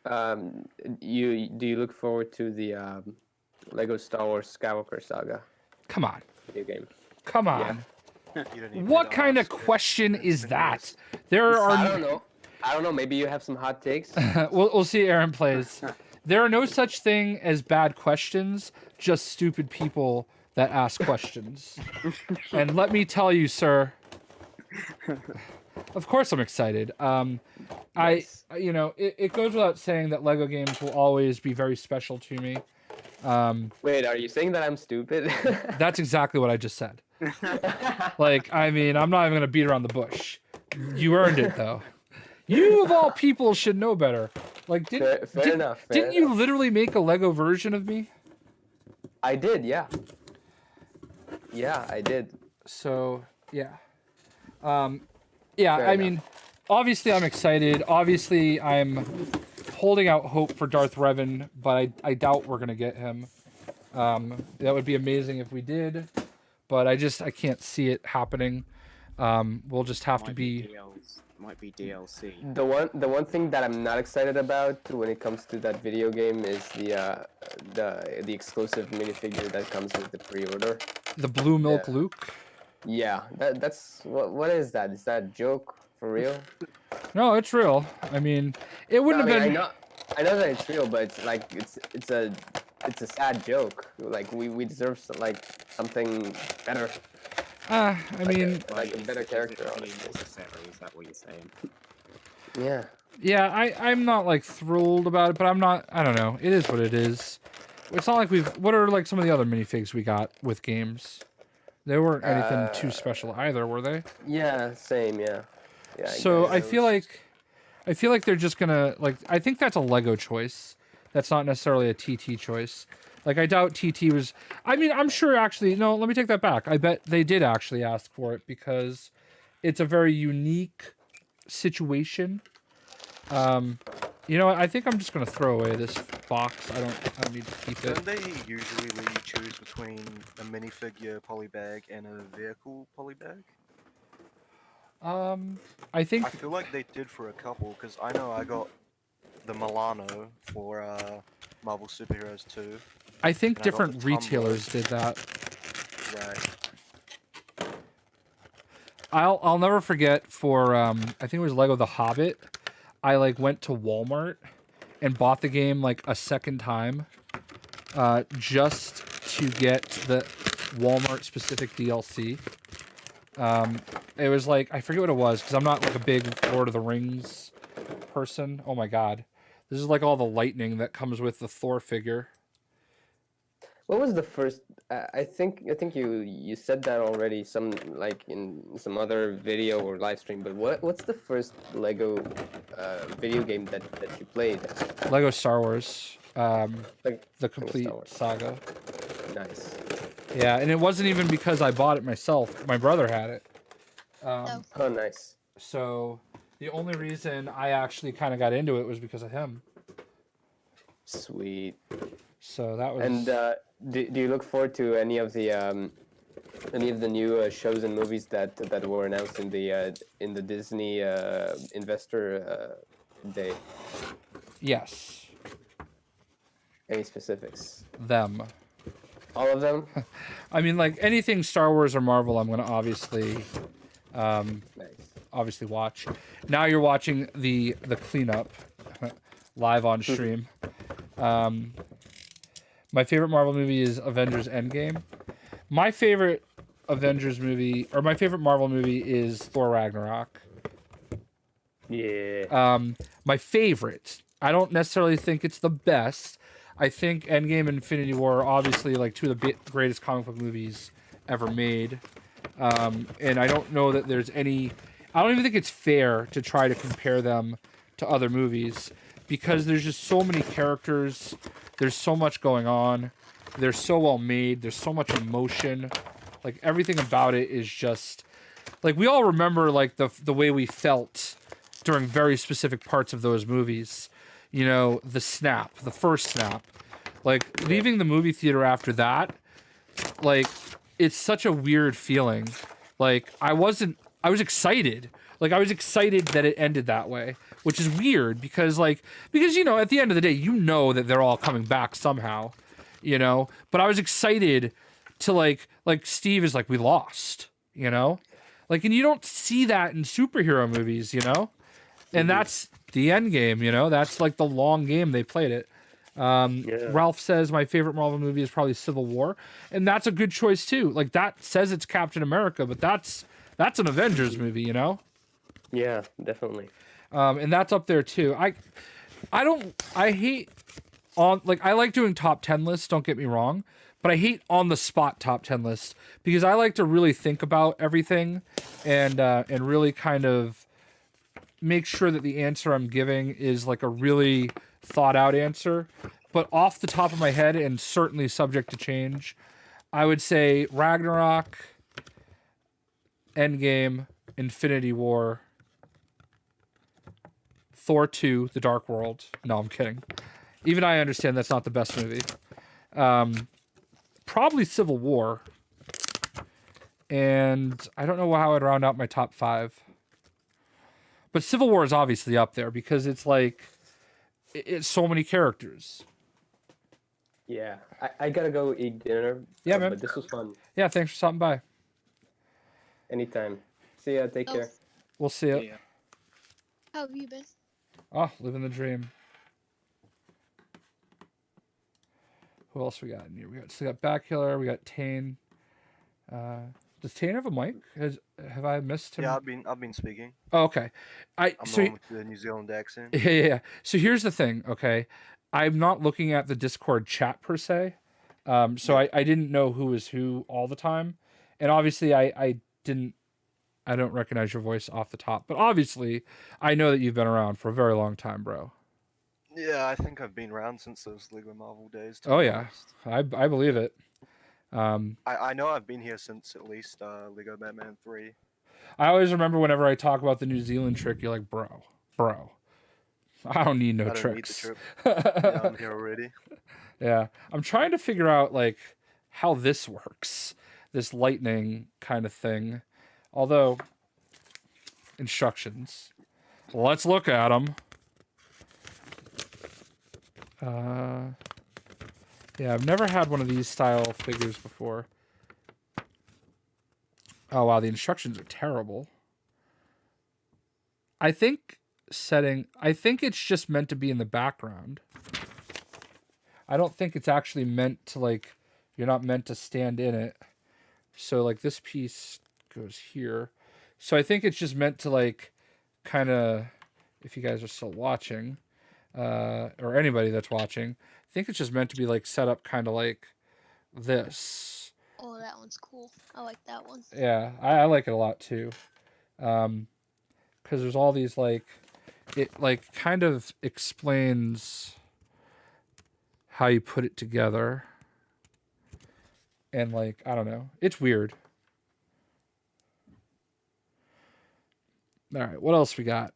Do you look forward to the Lego Star Wars Skywalker Saga Come on. video game? Come on. You don't even What know kind how of to- question is that? There are I don't know. I don't know. Maybe you have some hot takes. we'll see. Aaron plays. There are no such thing as bad questions, just stupid people that ask questions. And let me tell you, sir. Of course, I'm excited. Yes. It goes without saying that Lego games will always be very special to me. Wait, are you saying that I'm stupid? That's exactly what I just said. Like, I mean, I'm not even gonna beat around the bush. You earned it, though. You of all people should know better. Like, Fair enough. Fair didn't you enough. literally make a Lego version of me? I did, yeah. Yeah, I did. So yeah, Fair I enough. mean, obviously I'm excited. Obviously I'm holding out hope for Darth Revan, but I doubt we're gonna get him. That would be amazing if we did, but I can't see it happening. We'll just have to be. Might be DLC. The one thing that I'm not excited about when it comes to that video game is the exclusive minifigure that comes with the pre-order. The Blue Milk Yeah. Luke. Yeah, that's what is that? Is that a joke for real? No, it's real. I mean, it wouldn't I have mean, been. I know that it's real, but it's like it's a sad joke. Like we deserve something better. I mean, Like a better character, Is honestly. necessary? Is that what you're saying? Yeah. yeah, I'm not like thrilled about it, but I'm not. I don't know. It is what it is. It's not like we've. What are like some of the other minifigs we got with games? They weren't anything too special either, were they? Yeah. Same. Yeah. Yeah. So guess I it feel was- like they're just gonna like. I think that's a Lego choice. That's not necessarily a TT choice. Like I doubt TT was. I mean, I'm sure actually. No, let me take that back. I bet they did actually ask for it because it's a very unique situation. You know what? I think I'm just gonna throw away this box. I don't need to keep it. Don't they usually let you choose between a minifigure polybag and a vehicle polybag? I think I feel like they did for a couple, because I know I got the Milano for Marvel Superheroes 2. I think and I got different the Tumblr. retailers did that. Right. I'll never forget for I think it was Lego The Hobbit. I like went to Walmart and bought the game like a second time, just to get the Walmart specific DLC. It was like, I forget what it was because I'm not like a big Lord of the Rings person. Oh my god, this is like all the lightning that comes with the Thor figure. What was the first? I think you said that already. Some like in some other video or live stream. But what's the first Lego video game that you played? Lego Star Wars, Like the complete Star Wars. saga. Nice. Yeah, and it wasn't even because I bought it myself. My brother had it. Oh. Oh, nice. So the only reason I actually kind of got into it was because of him. Sweet. So that was. And do you look forward to any of the new shows and movies that were announced in the Disney Investor Day? Yes, Any specifics? them. All of them? I mean, like anything Star Wars or Marvel, I'm gonna obviously Nice. watch. Now you're watching the cleanup live on stream. My favorite Marvel movie is Avengers Endgame. My favorite Avengers movie, or my favorite Marvel movie, is Thor Ragnarok. Yeah. My favorite. I don't necessarily think it's the best. I think Endgame and Infinity War are obviously like two of the greatest comic book movies ever made. And I don't know that there's any... I don't even think it's fair to try to compare them to other movies because there's just so many characters. There's so much going on. They're so well made. There's so much emotion. Like everything about it is just... Like we all remember like the way we felt during very specific parts of those movies. You know, the snap, the first snap. Like, leaving the movie theater after that, like, it's such a weird feeling. Like, I was excited. Like, I was excited that it ended that way, which is weird because, you know, at the end of the day, you know that they're all coming back somehow, you know? But I was excited to, like Steve is like, we lost, you know? Like, and you don't see that in superhero movies, you know? And that's the end game, you know? That's like the long game they played it. Ralph says my favorite Marvel movie is probably Civil War, and that's a good choice too. Like that says it's Captain America, but that's an Avengers movie, you know? Yeah, definitely. And that's up there too. I hate I like doing top 10 lists, don't get me wrong, but I hate on the spot top 10 lists because I like to really think about everything and really kind of make sure that the answer I'm giving is like a really thought out answer. But off the top of my head, and certainly subject to change, I would say Ragnarok, Endgame, Infinity War, Thor 2, The Dark World. No, I'm kidding. Even I understand that's not the best movie. Probably Civil War. And I don't know how I'd round out my top 5. But Civil War is obviously up there because it's like, it's so many characters. Yeah, I gotta go eat dinner. Yeah, man. But this was fun. Yeah, thanks for stopping by. Anytime. See ya. Take care. We'll see you. Yeah. How have you been? Oh, living the dream. Who else we got in here? We got Backkiller. We got Tane. Does Tane have a mic? Have I missed him? Yeah, I've been speaking. Oh, okay. I'm the one with the New Zealand accent. Yeah. So here's the thing, okay? I'm not looking at the Discord chat per se. So I didn't know who was who all the time. And obviously I don't recognize your voice off the top. But obviously I know that you've been around for a very long time, bro. Yeah, I think I've been around since those Lego Marvel days. To Oh be yeah. honest. I believe it. I know I've been here since at least Lego Batman 3. I always remember whenever I talk about the New Zealand trick, you're like, bro. I don't need no I don't need the tricks. trip. Yeah, I'm here already. Yeah, I'm trying to figure out like how this works, this lightning kind of thing. Although instructions, let's look at them. Yeah, I've never had one of these style figures before. Oh wow, the instructions are terrible. I think it's just meant to be in the background. I don't think it's actually meant to, like, you're not meant to stand in it. So like this piece goes here. So I think it's just meant to, like, kind of, if you guys are still watching, or anybody that's watching, I think it's just meant to be like set up kind of like this. Oh, that one's cool. I like that one. Yeah, I like it a lot too. Because there's all these, like, it like kind of explains how you put it together. And like, I don't know. It's weird. All right, what else we got?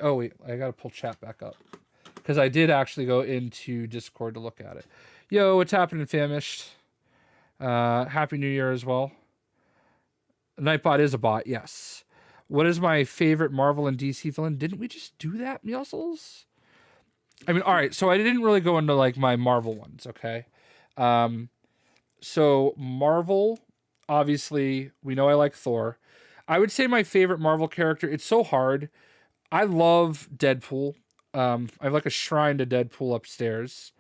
Oh wait, I gotta pull chat back up. Because I did actually go into Discord to look at it. Yo, what's happening, Famished? Happy New Year as well. Nightbot is a bot, yes. What is my favorite Marvel and DC villain? Didn't we just do that, Muscles? I mean, all right, so I didn't really go into like my Marvel ones, okay? So Marvel, obviously, we know I like Thor. I would say my favorite Marvel character, it's so hard. I love Deadpool. I have like a shrine to Deadpool upstairs.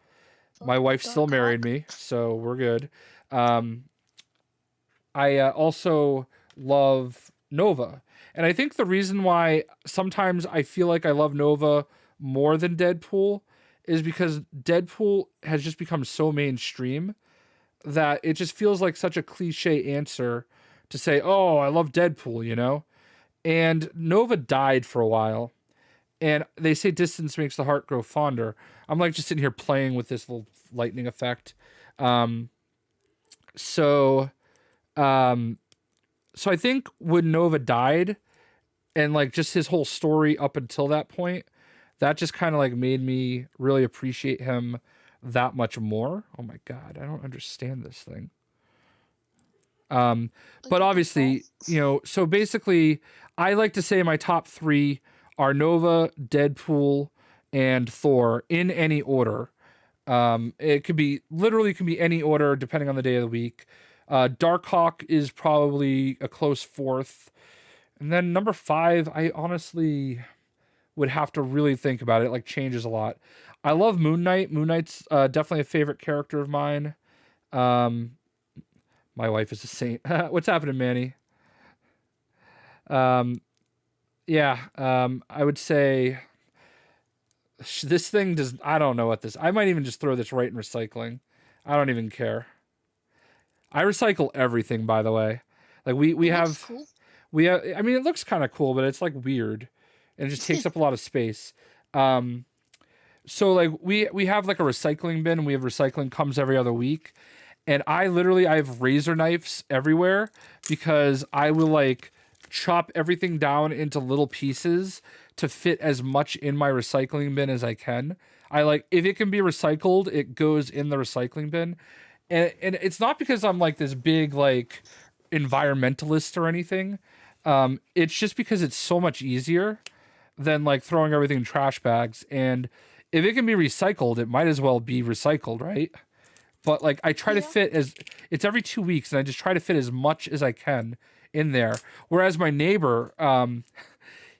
My wife still married me, so we're good. I also love Nova. And I think the reason why sometimes I feel like I love Nova more than Deadpool is because Deadpool has just become so mainstream that it just feels like such a cliche answer to say, oh, I love Deadpool, you know? And Nova died for a while. And they say distance makes the heart grow fonder. I'm like just sitting here playing with this little lightning effect. So I think when Nova died and like just his whole story up until that point, that just kind of like made me really appreciate him that much more. Oh my God, I don't understand this thing. But obviously, you know, so basically I like to say my top three are Nova, Deadpool, and Thor in any order. It could be any order depending on the day of the week. Darkhawk is probably a close fourth. And then number 5, I honestly would have to really think about it. It like changes a lot. I love Moon Knight. Moon Knight's definitely a favorite character of mine. My wife is a saint. What's happening, Manny? I would say this thing does. I don't know what this. I might even just throw this right in recycling. I don't even care. I recycle everything, by the way. Like we have, cool. I mean, it looks kind of cool, but it's like weird, and it just takes up a lot of space. So like we have like a recycling bin, and we have recycling comes every other week, and I have razor knives everywhere because I will like chop everything down into little pieces to fit as much in my recycling bin as I can. I like, if it can be recycled, it goes in the recycling bin. And it's not because I'm like this big like environmentalist or anything. It's just because it's so much easier than like throwing everything in trash bags. And if it can be recycled, it might as well be recycled, right? But like I try to fit it's every 2 weeks, and I just try to fit as much as I can in there. Whereas my neighbor,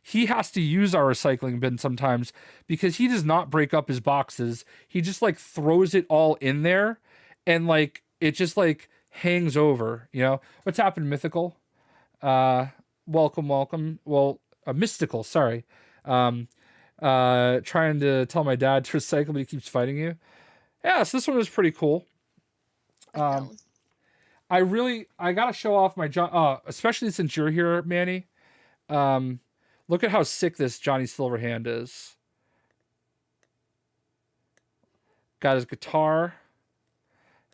he has to use our recycling bin sometimes because he does not break up his boxes. He just like throws it all in there, and like it just like hangs over, you know? What's happened, Mythical? Welcome. Well, Mystical, sorry. Trying to tell my dad to recycle, but he keeps fighting you. Yeah, so this one was pretty cool. I gotta show off my especially since you're here, Manny. Look at how sick this Johnny Silverhand is. Got his guitar.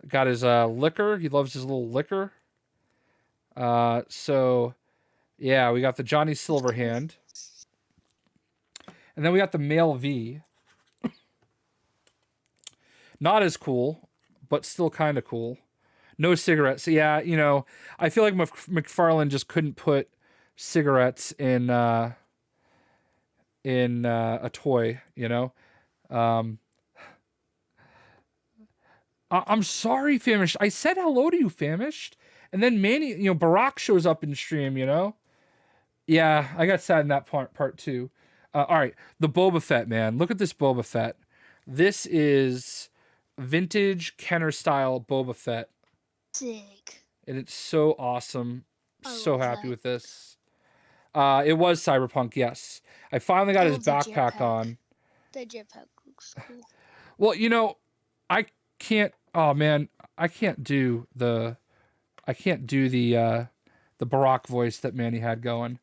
Got his liquor. He loves his little liquor. So yeah, we got the Johnny Silverhand. And then we got the male V. Not as cool, but still kind of cool. No cigarettes. Yeah, you know, I feel like McFarlane just couldn't put cigarettes in a toy, you know. I'm sorry, Famished. I said hello to you, Famished. And then Manny, you know, Barack shows up in stream, you know. Yeah, I got sad in that part too. All right, the Boba Fett, man. Look at this Boba Fett. This is vintage Kenner style Boba Fett. Sick. And it's so awesome. I So love happy that. with this. It was Cyberpunk, yes. I finally got I his love the backpack jetpack. on. That jetpack looks cool. Well, you know, I can't. Oh man, I can't do the Barack voice that Manny had going.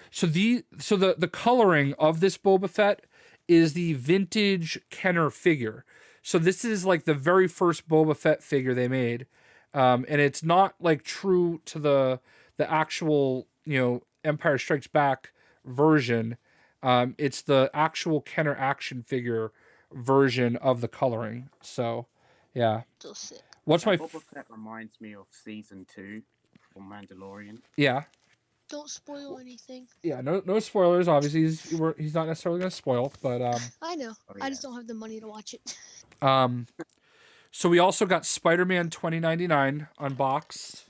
So the coloring of this Boba Fett is the vintage Kenner figure. So this is like the very first Boba Fett figure they made, and it's not like true to the actual, you know, Empire Strikes Back version. It's the actual Kenner action figure version of the coloring. So, yeah. Still sick. What's my Boba Fett reminds me of season 2 from Mandalorian. yeah. Don't spoil anything. Yeah, no spoilers. Obviously, he's not necessarily going to spoil, but I know. Oh, I just yeah. don't have the money to watch it. So we also got Spider-Man 2099 unboxed.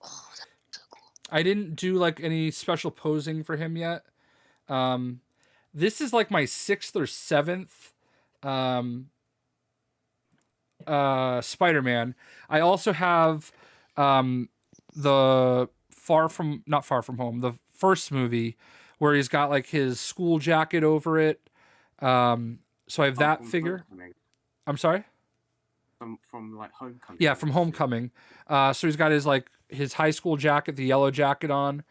Oh, that's so cool. I didn't do like any special posing for him yet. This is like my 6th or 7th Spider-Man. I also have the not Far From Home, the first movie where he's got like his school jacket over it. So I have that From figure. Homecoming. I'm sorry? From like Homecoming. Yeah, from Homecoming. So he's got his high school jacket, the yellow jacket on.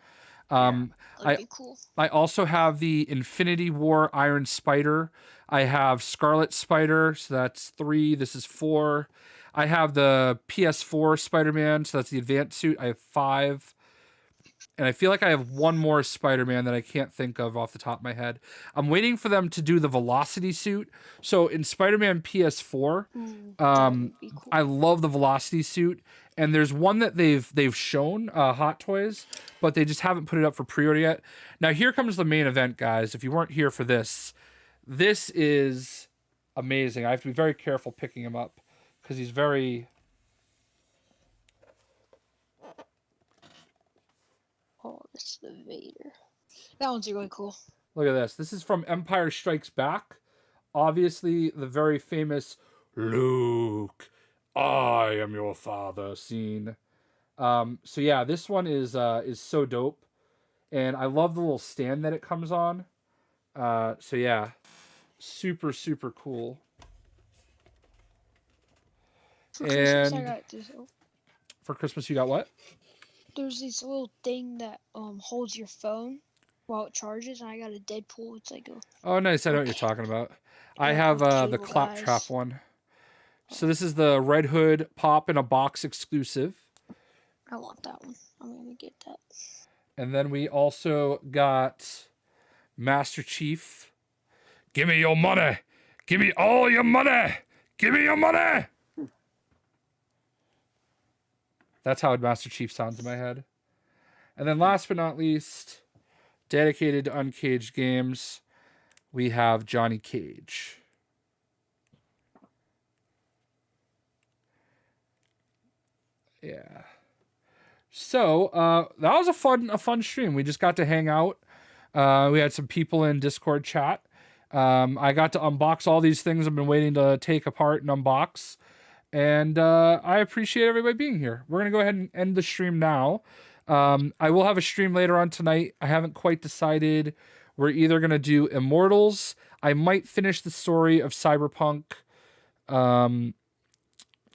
That'd be cool. I also have the Infinity War Iron Spider. I have Scarlet Spider, so that's 3. This is 4. I have the PS4 Spider-Man, so that's the advanced suit. I have 5. And I feel like I have one more Spider-Man that I can't think of off the top of my head. I'm waiting for them to do the Velocity suit. So in Spider-Man PS4, That would be cool. I love the Velocity suit. And there's one that they've shown, Hot Toys, but they just haven't put it up for pre-order yet. Now here comes the main event, guys. If you weren't here for this, this is amazing. I have to be very careful picking him up because he's very... Oh, this is the Vader. That one's really cool. Look at this. This is from Empire Strikes Back. Obviously, the very famous Luke, I am your father scene. So yeah, this one is so dope, and I love the little stand that it comes on. So yeah, super cool. For Christmas, I And got this. for Christmas, you got what? There's this little thing that holds your phone while it charges, and I got a Deadpool. It's like a Oh, nice. I know what you're talking about. I Yeah, have the cable Claptrap guys. one. So this is the Red Hood Pop in a Box exclusive. I want that one. I'm gonna get that. And then we also got Master Chief. Give me your money. Give me all your money. Give me your money. That's how Master Chief sounds in my head. And then last but not least, dedicated to Uncaged Games, we have Johnny Cage. Yeah. So that was a fun stream. We just got to hang out. We had some people in Discord chat. I got to unbox all these things I've been waiting to take apart and unbox. And I appreciate everybody being here. We're going to go ahead and end the stream now. I will have a stream later on tonight. I haven't quite decided. We're either going to do Immortals. I might finish the story of Cyberpunk. You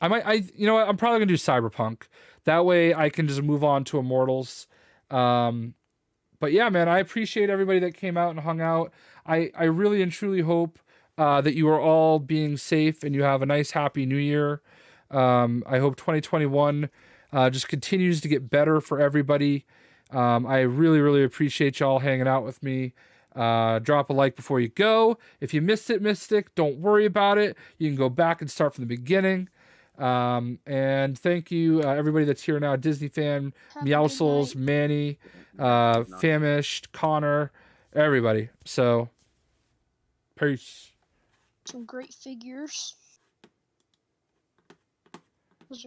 know what? I'm probably going to do Cyberpunk. That way I can just move on to Immortals. But yeah, man, I appreciate everybody that came out and hung out. I really and truly hope that you are all being safe and you have a nice, happy new year. I hope 2021 just continues to get better for everybody. I really, really appreciate y'all hanging out with me. Drop a like before you go. If you missed it, Mystic, don't worry about it. You can go back and start from the beginning. And thank you, everybody that's here now. Disney fan, Have a Meow good Souls, night. Manny, Good night. Famished, Connor, everybody. So, peace. Some great figures. Those are